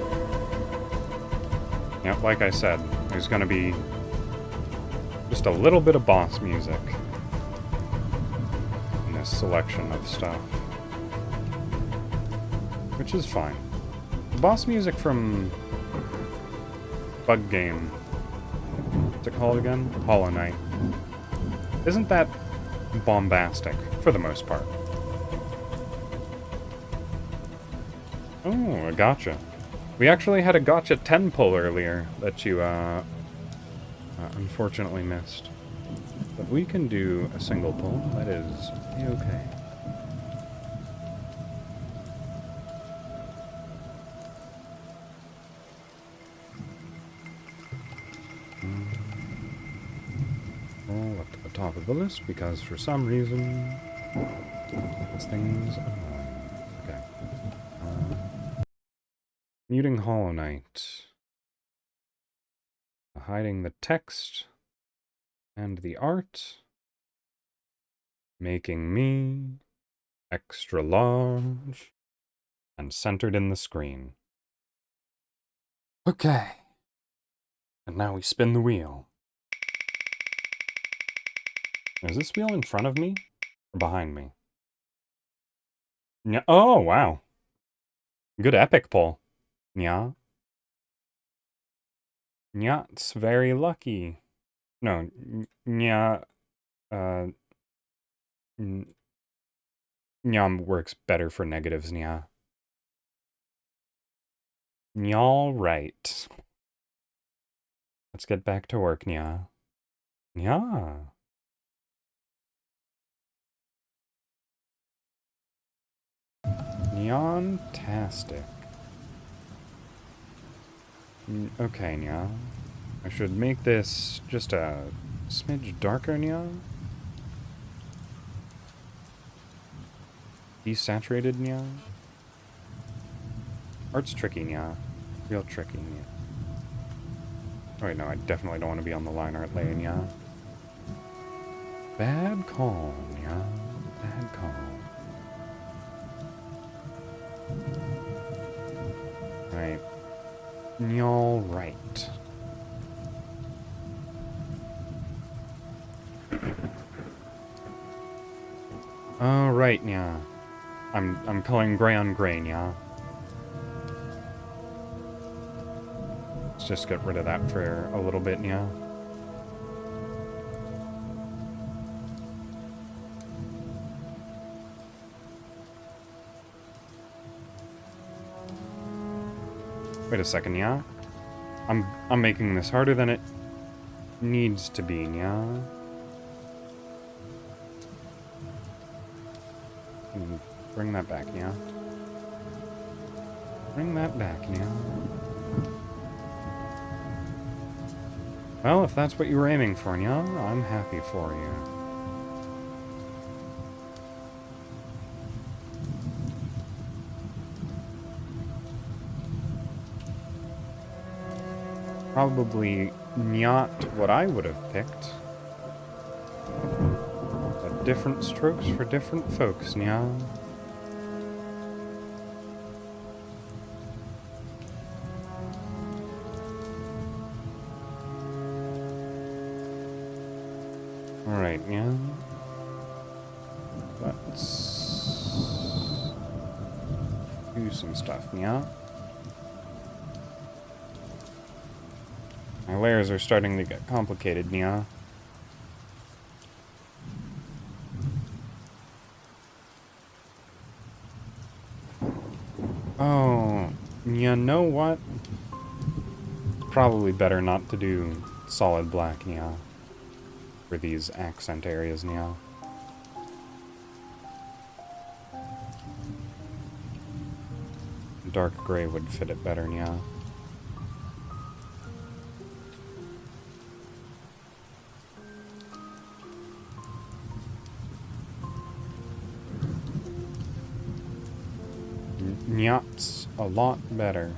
Yep, like I said, there's going to be just a little bit of boss music in this selection of stuff, which is fine. The boss music from Bug Game, what's it called again? Hollow Knight. Isn't that bombastic, for the most part? Oh, a gotcha. We actually had a gotcha 10 pull earlier that you, unfortunately missed. But we can do a single pull, that is okay. Up to the top of the list because for some reason this thing's annoying. Okay. Muting Hollow Knight. Hiding the text and the art. Making me extra large and centered in the screen. Okay. And now we spin the wheel. Is this wheel in front of me or behind me? Yeah. Oh, wow. Good epic pull. Yeah. Nyat's very lucky. No, Nya, Nyam works better for negatives, Nya. Nyall right. Let's get back to work, Nya. Nya. Neon-tastic. Okay, Nya. I should make this just a smidge darker, Nya. Desaturated, Nya. Art's tricky, Nya. Real tricky, Nya. Oh, wait, no, I definitely don't want to be on the line art lane, yeah. Bad call, yeah. Bad call. Right. Y'all right. Oh, right, yeah. I'm calling gray on gray, yeah. Let's just get rid of that for a little bit, yeah. Wait a second, yeah. I'm making this harder than it needs to be, yeah. Bring that back, yeah. Bring that back, yeah. Well, if that's what you were aiming for, yeah, I'm happy for you. Probably not what I would have picked. But different strokes for different folks, yeah. Alright, yeah. Let's do some stuff, yeah. My layers are starting to get complicated, yeah. Oh, you know what? Probably better not to do solid black, yeah. For these accent areas, yeah. Dark gray would fit it better, yeah. Nyat's a lot better.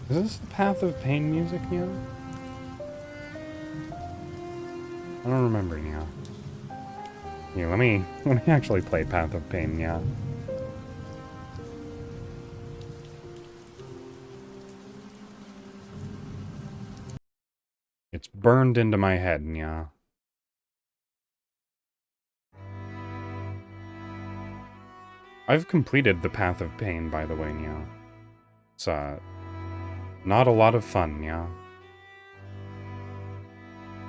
Is this the Path of Pain music, yeah? I don't remember, yeah. Yeah, let me actually play Path of Pain, yeah. It's burned into my head, yeah. I've completed the Path of Pain, by the way, yeah. It's, not a lot of fun, yeah.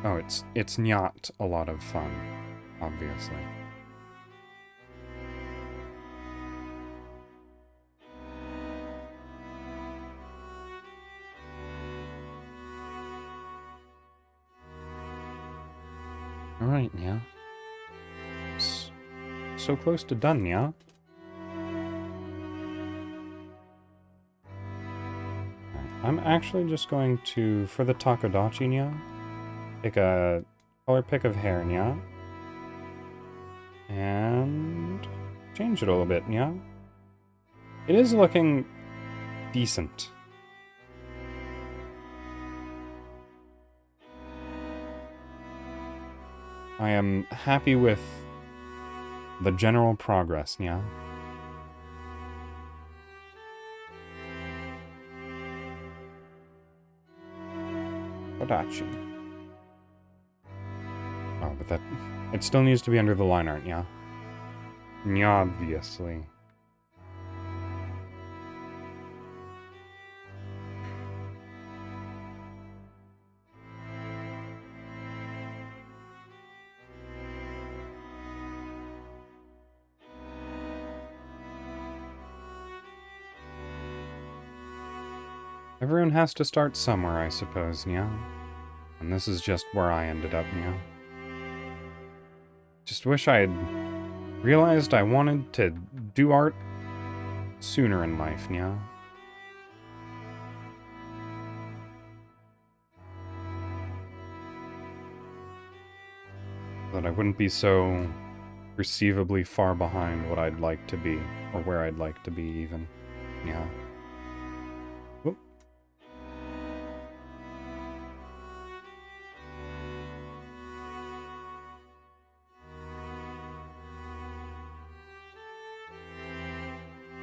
Oh, it's not a lot of fun, obviously. Alright, yeah. So close to done, yeah? I'm actually just going to, for the Takodachi, yeah, pick a color pick of hair, yeah? And change it a little bit, yeah? It is looking decent. I am happy with the general progress, yeah? Kodachi. Oh, but that... It still needs to be under the line art, yeah? Obviously. Everyone has to start somewhere, I suppose, yeah? And this is just where I ended up, yeah? Just wish I had realized I wanted to do art sooner in life, yeah? that I wouldn't be so perceivably far behind what I'd like to be, or where I'd like to be even. Yeah. Oop.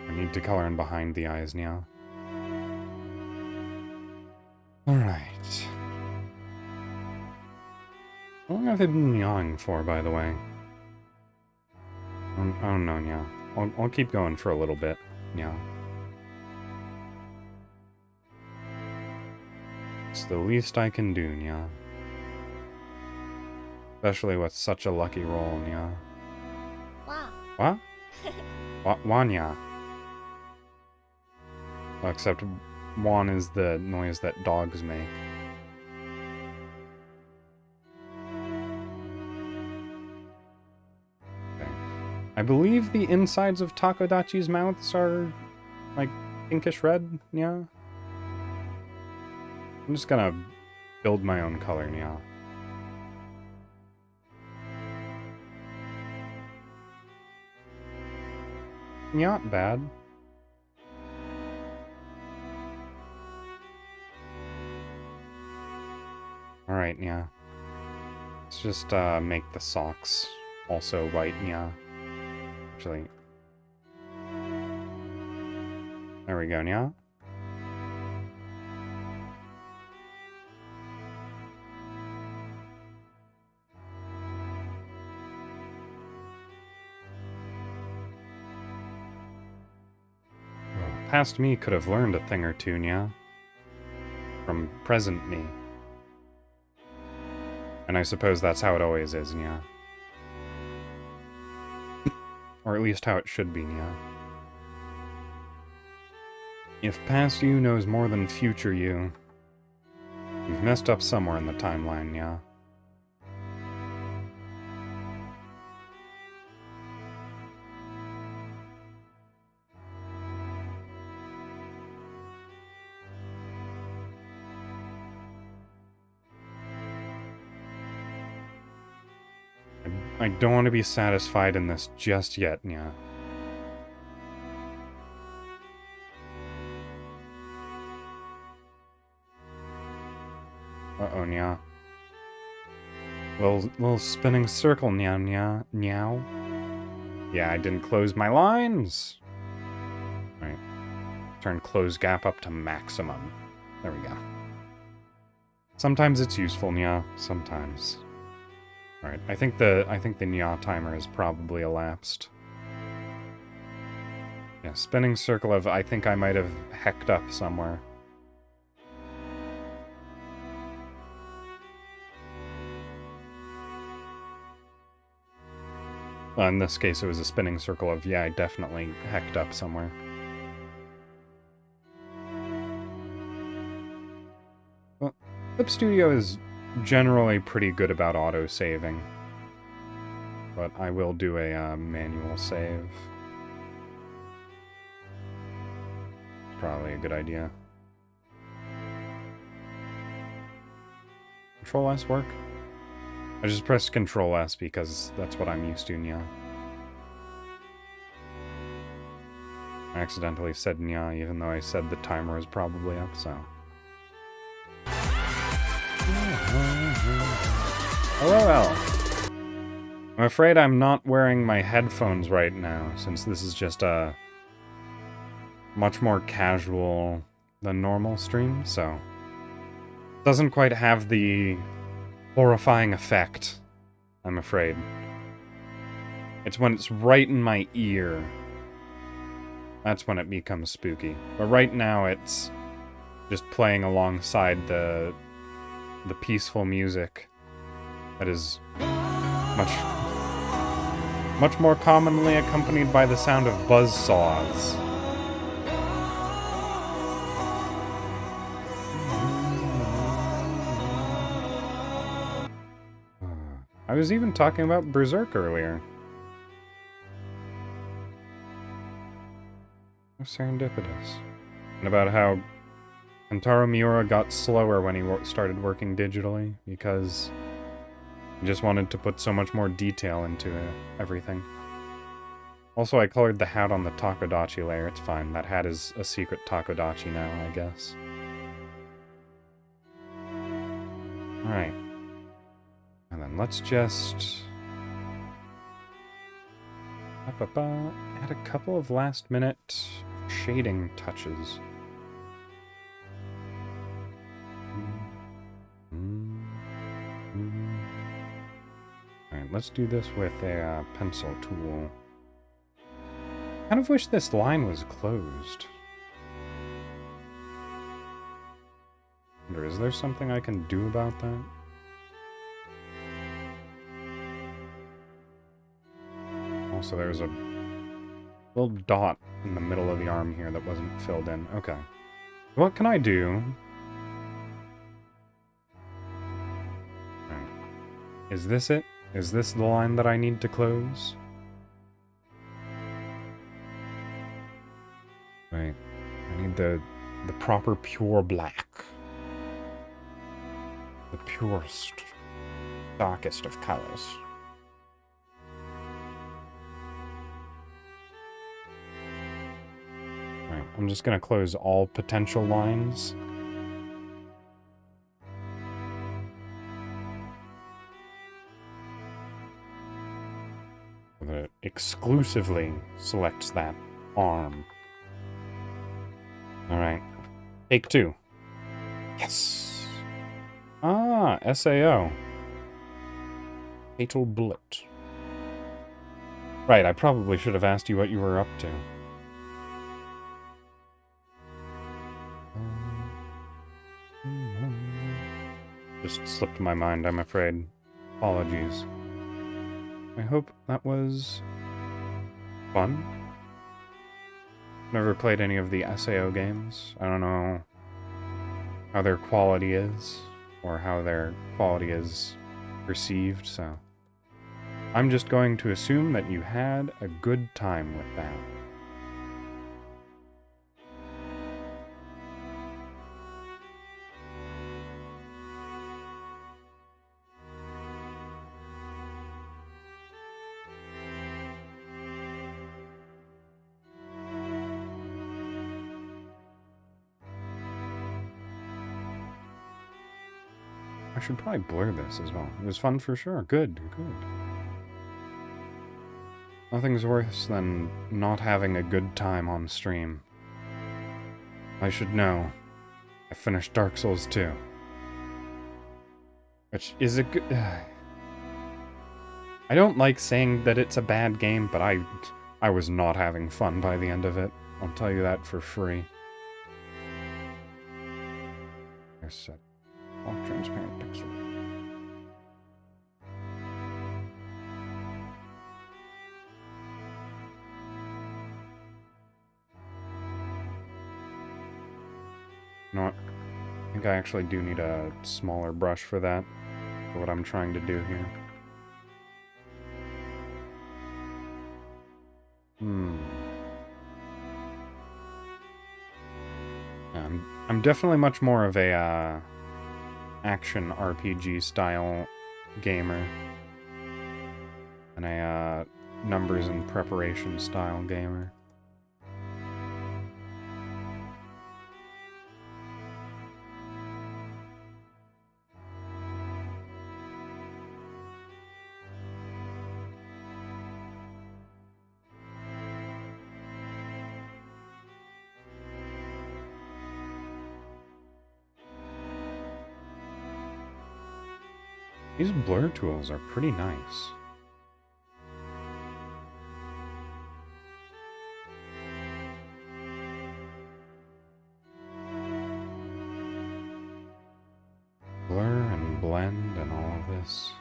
I need to color in behind the eyes now. Alright. How long have I been yawing for, by the way? Oh no, yeah. I'll keep going for a little bit. Yeah. It's the least I can do, yeah. Especially with such a lucky roll, yeah. Wow. What? Wanya. Well, except Wan is the noise that dogs make. Okay. I believe the insides of Takodachi's mouths are, like, pinkish red, yeah? I'm just gonna build my own color, yeah. Not bad. Alright, yeah. Let's just make the socks also white, yeah. Actually. There we go, yeah. Past me could have learned a thing or two, yeah. From present me. And I suppose that's how it always is, yeah. Or at least how it should be, yeah. If past you knows more than future you, you've messed up somewhere in the timeline, yeah. I don't want to be satisfied in this just yet, yeah. Uh-oh, yeah. Little spinning circle, meow, meow, meow. Yeah, I didn't close my lines. Right. Turn close gap up to maximum. There we go. Sometimes it's useful, yeah. Sometimes. Alright, I think the Nya timer is probably elapsed. Yeah, spinning circle of I think I might have hecked up somewhere. Well, in this case, it was a spinning circle of, yeah, I definitely hecked up somewhere. Well, Clip Studio is generally pretty good about auto-saving. But I will do a manual save. Probably a good idea. Control S work? I just pressed Control S because that's what I'm used to, yeah. I accidentally said nya, even though I said the timer was probably up, so. LOL. I'm afraid I'm not wearing my headphones right now, since this is just a much more casual than normal stream, so. Doesn't quite have the horrifying effect, I'm afraid. It's when it's right in my ear. That's when it becomes spooky. But right now it's just playing alongside the peaceful music that is much more commonly accompanied by the sound of buzzsaws. I was even talking about Berserk earlier. How serendipitous. And about how Kentaro Miura got slower when he started working digitally, because I just wanted to put so much more detail into everything. Also, I colored the hat on the Takodachi layer. It's fine. That hat is a secret Takodachi now, I guess. Alright. And then let's just... add a couple of last-minute shading touches. Alright, let's do this with a pencil tool. Kind of wish this line was closed. Wonder, is there something I can do about that? Also, there's a little dot in the middle of the arm here that wasn't filled in. Okay. What can I do? Right. Is this it? Is this the line that I need to close? Wait. I need the proper pure black. The purest, darkest of colors. Right, I'm just gonna close all potential lines. So that it exclusively selects that arm. Alright. Take 2. Yes! Ah, SAO. Fatal bullet. Right, I probably should have asked you what you were up to. Just slipped my mind, I'm afraid. Apologies. I hope that was fun. Never played any of the SAO games. I don't know how their quality is, or how their quality is perceived, so I'm just going to assume that you had a good time with that. I should probably blur this as well. It was fun for sure. Good, good. Nothing's worse than not having a good time on stream. I should know. I finished Dark Souls 2. Which is a good... I don't like saying that it's a bad game, but I was not having fun by the end of it. I'll tell you that for free. I said, all transparent pixel. You know what? I think I actually do need a smaller brush for that, for what I'm trying to do here. I'm definitely much more of a action RPG style gamer than a numbers and preparation style gamer. These blur tools are pretty nice. Blur and blend and all of this.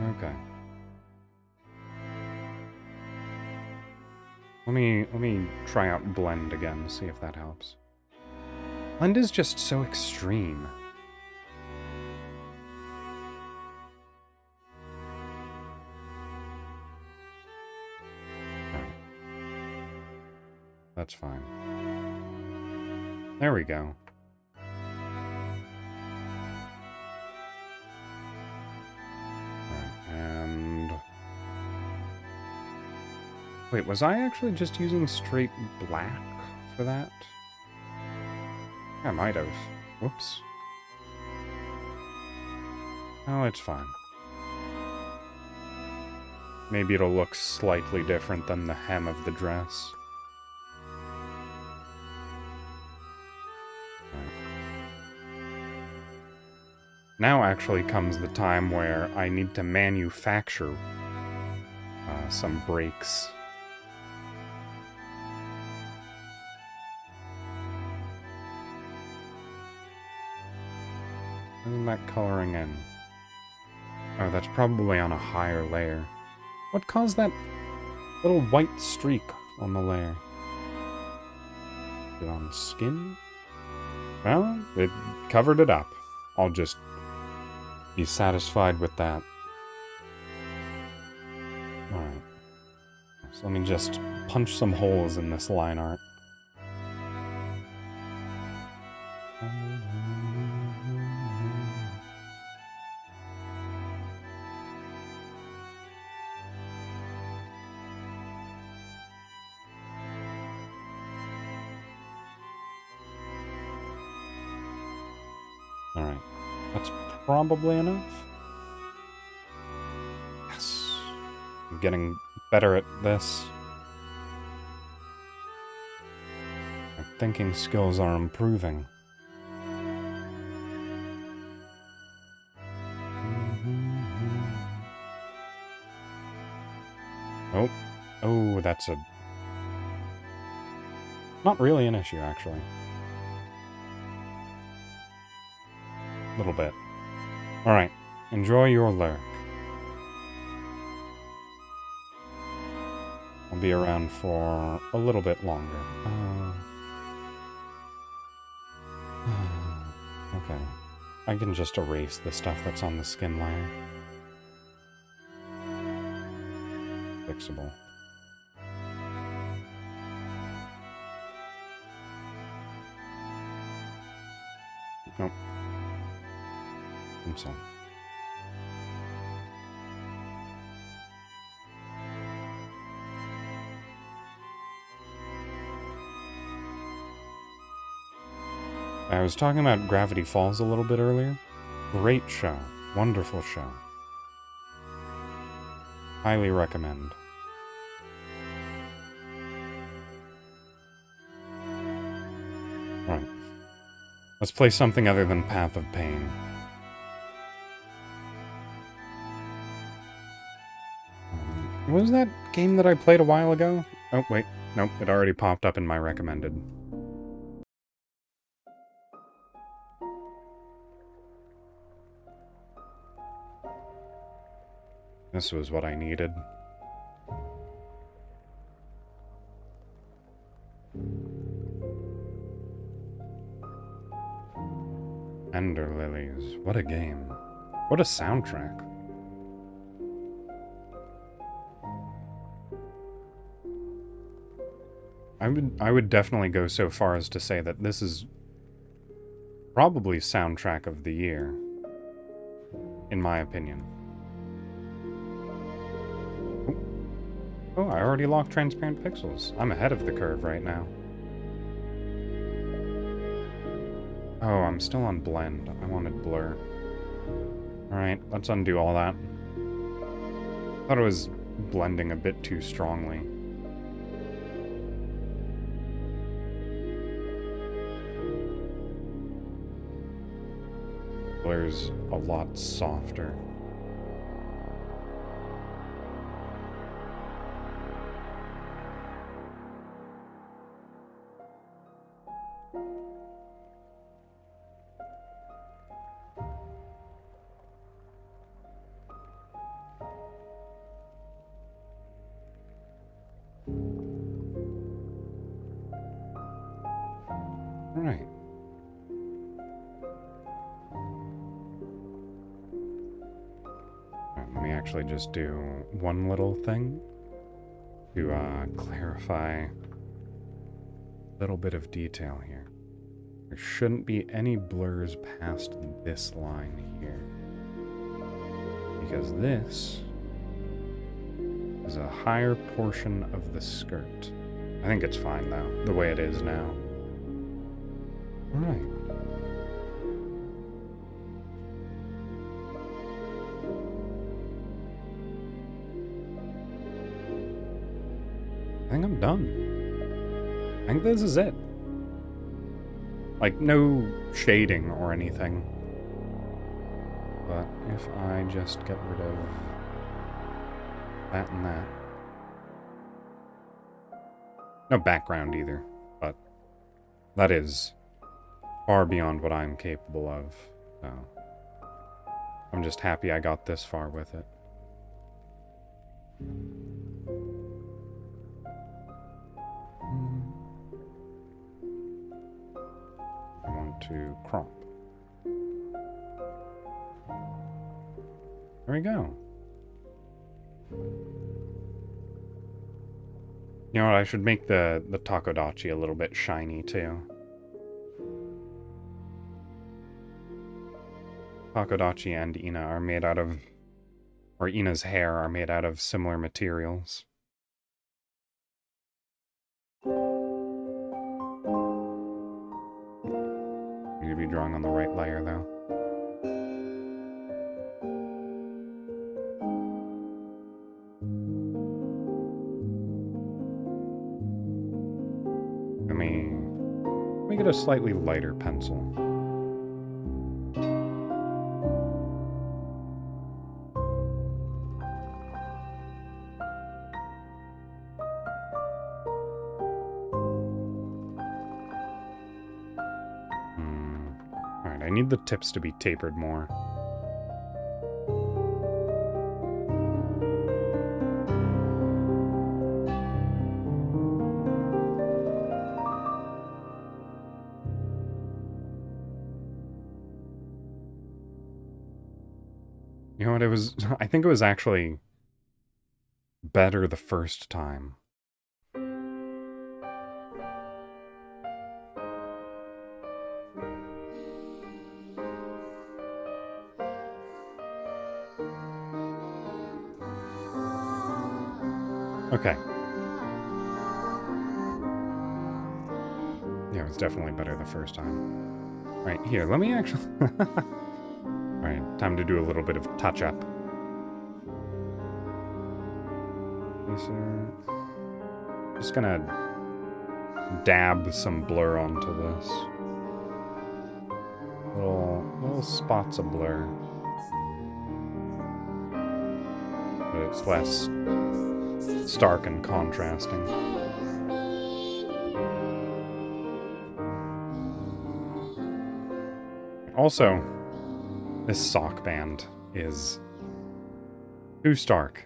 Okay. Let me try out blend again, see if that helps. Blend is just so extreme. Right. That's fine. There we go. Right, and... Wait, was I actually just using straight black for that? I might have. Whoops. Oh, it's fine. Maybe it'll look slightly different than the hem of the dress. Now actually comes the time where I need to manufacture some breaks. Isn't that coloring in? Oh, that's probably on a higher layer. What caused that little white streak on the layer? Is it on skin? Well, it covered it up. I'll just be satisfied with that. Alright. So let me just punch some holes in this line art. Alright. That's probably enough. Yes. I'm getting better at this. My thinking skills are improving. Oh. Oh, that's a... Not really an issue, actually. A little bit. Alright. Enjoy your lurk. I'll be around for a little bit longer. Okay. I can just erase the stuff that's on the skin layer. Fixable. Nope. I'm sorry. I was talking about Gravity Falls a little bit earlier. Great show. Wonderful show. Highly recommend. Right. Let's play something other than Path of Pain. What was that game that I played a while ago? Oh, wait. Nope, it already popped up in my recommended. This was what I needed. Ender Lilies. What a game. What a soundtrack. I would definitely go so far as to say that this is probably soundtrack of the year, in my opinion. Oh, I already locked transparent pixels. I'm ahead of the curve right now. Oh, I'm still on blend. I wanted blur. Alright, let's undo all that. Thought it was blending a bit too strongly. Blur's a lot softer. Right. Let me actually just do one little thing to clarify a little bit of detail here. There shouldn't be any blurs past this line here. Because this is a higher portion of the skirt. I think it's fine though, the way it is now. Alright. I think I'm done. I think this is it. Like, no shading or anything. But if I just get rid of that and that. No background either, but that is far beyond what I'm capable of. So I'm just happy I got this far with it. I want to crop. There we go. You know what, I should make the takodachi a little bit shiny too. Takodachi and Ina are made out of, or Ina's hair are made out of similar materials. Need to be drawing on the right layer though. Let me get a slightly lighter pencil. Alright, I need the tips to be tapered more. You know what, I think it was actually better the first time. Okay. Yeah, it was definitely better the first time. Right, here, let me actually... Alright, time to do a little bit of touch-up. Just gonna dab some blur onto this. Little spots of blur. But it's less stark and contrasting. Also, this sock band is too stark.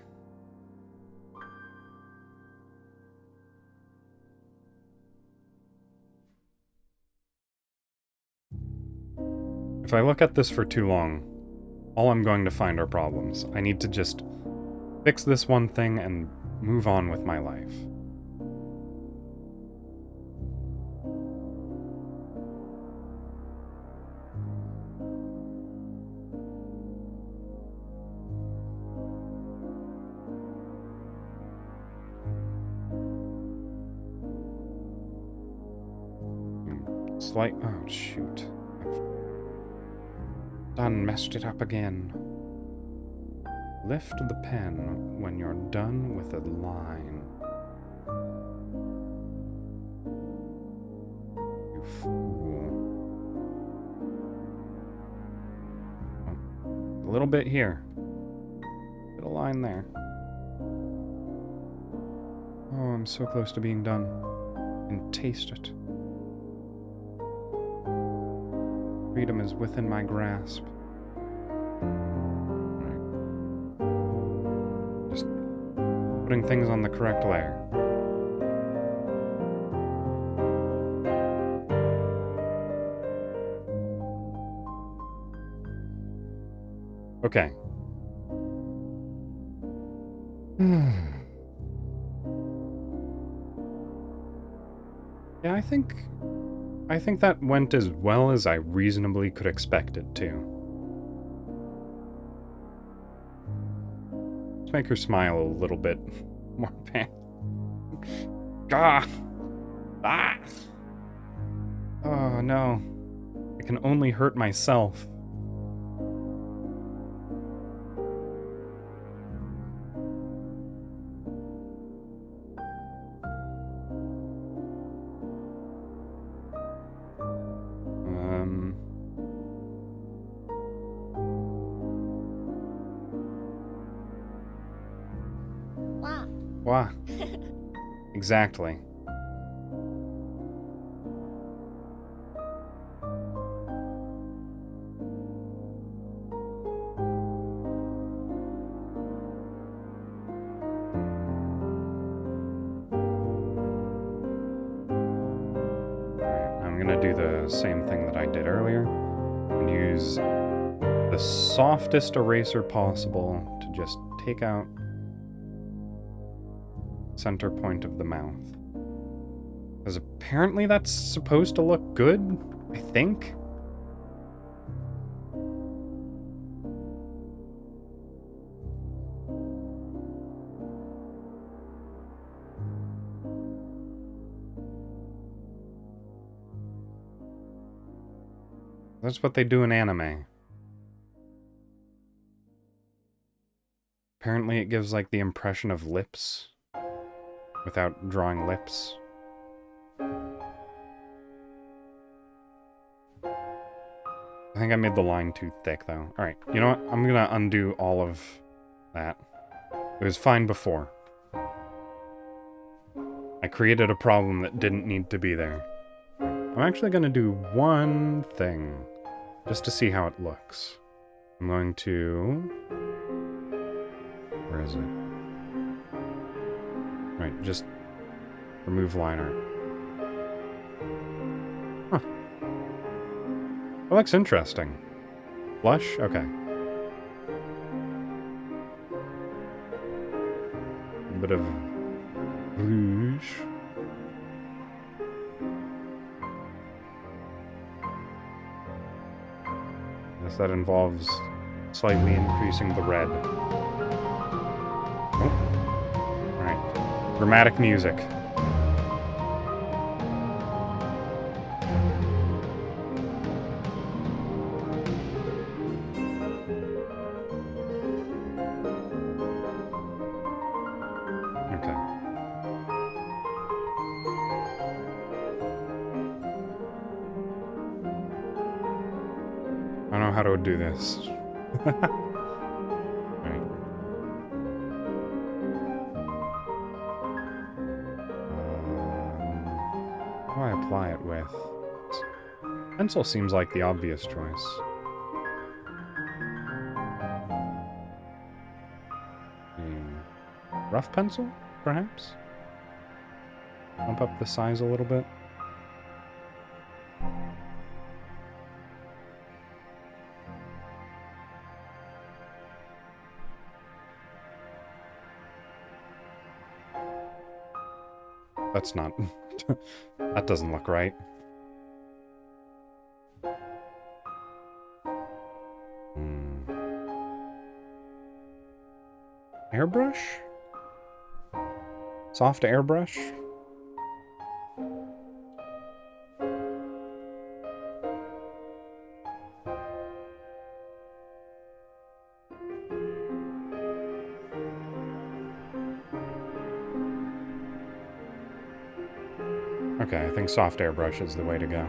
If I look at this for too long, all I'm going to find are problems. I need to just fix this one thing and move on with my life. Oh, shoot. I've done messed it up again. Lift the pen when you're done with a line. You fool. Oh, a little bit here. Get a line there. Oh, I'm so close to being done. And taste it. Freedom is within my grasp. Right. Just putting things on the correct layer. Okay. Yeah, I think I think that went as well as I reasonably could expect it to. Let's make her smile a little bit more. Ah! Ah! Oh no. I can only hurt myself. Wow. Why? Exactly. I'm gonna do the same thing that I did earlier and use the softest eraser possible to just take out center point of the mouth. Because apparently that's supposed to look good, I think. That's what they do in anime. Apparently it gives like the impression of lips without drawing lips. I think I made the line too thick though. Alright, you know what? I'm gonna undo all of that. It was fine before. I created a problem that didn't need to be there. I'm actually gonna do one thing, just to see how it looks. I'm going to... Where is it? Right, just remove line art. Huh. That looks interesting. Blush? Okay. A bit of rouge. Guess that involves slightly increasing the red. Oh. Alright. Dramatic music. Okay. I don't know how to do this. Right. What do I apply it with? Pencil seems like the obvious choice. Rough pencil, perhaps? Bump up the size a little bit. That's not... that doesn't look right. Airbrush? Soft airbrush? Okay, I think soft airbrush is the way to go.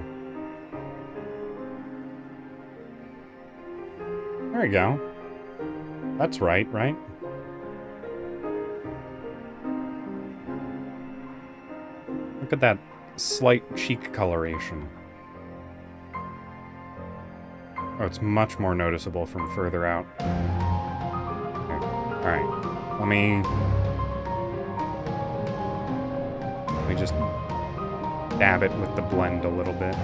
There we go. That's right, right? Look at that slight cheek coloration. Oh, it's much more noticeable from further out. Okay. Alright. Let me just dab it with the blend a little bit.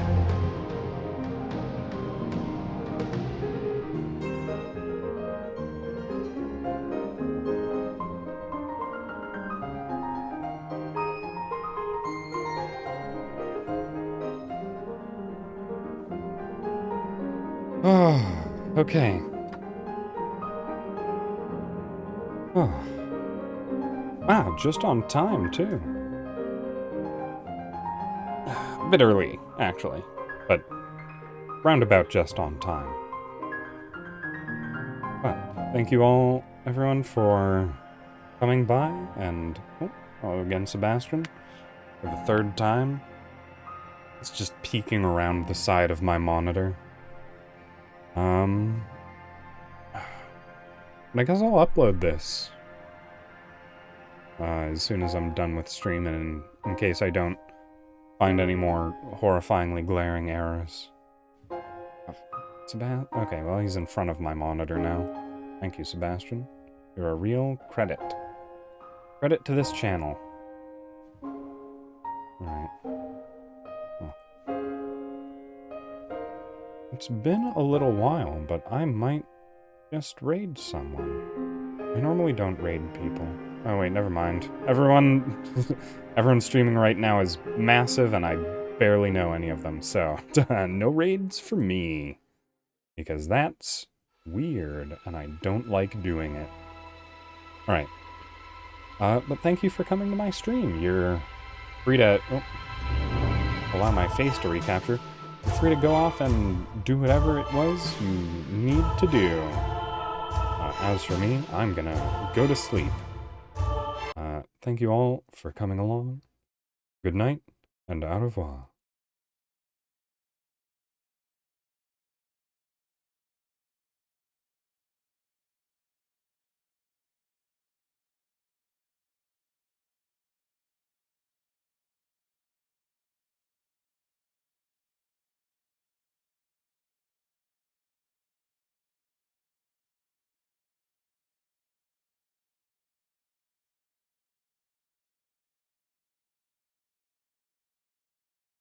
Oh, okay. Oh. Wow, just on time, too. A bit early, actually, but roundabout just on time. But thank you all, everyone, for coming by, and again, Sebastian, for the third time. It's just peeking around the side of my monitor. And I guess I'll upload this as soon as I'm done with streaming, in case I don't find any more horrifyingly glaring errors. Okay, well, he's in front of my monitor now. Thank you, Sebastian. You're a real credit. Credit to this channel. Alright. Oh. It's been a little while, but I might just raid someone. I normally don't raid people. Oh wait, never mind. Everyone streaming right now is massive, and I barely know any of them, so no raids for me. Because that's weird, and I don't like doing it. Alright. But thank you for coming to my stream. You're free to... allow my face to recapture. You're free to go off and do whatever it was you need to do. As for me, I'm gonna go to sleep. Thank you all for coming along. Good night, and au revoir.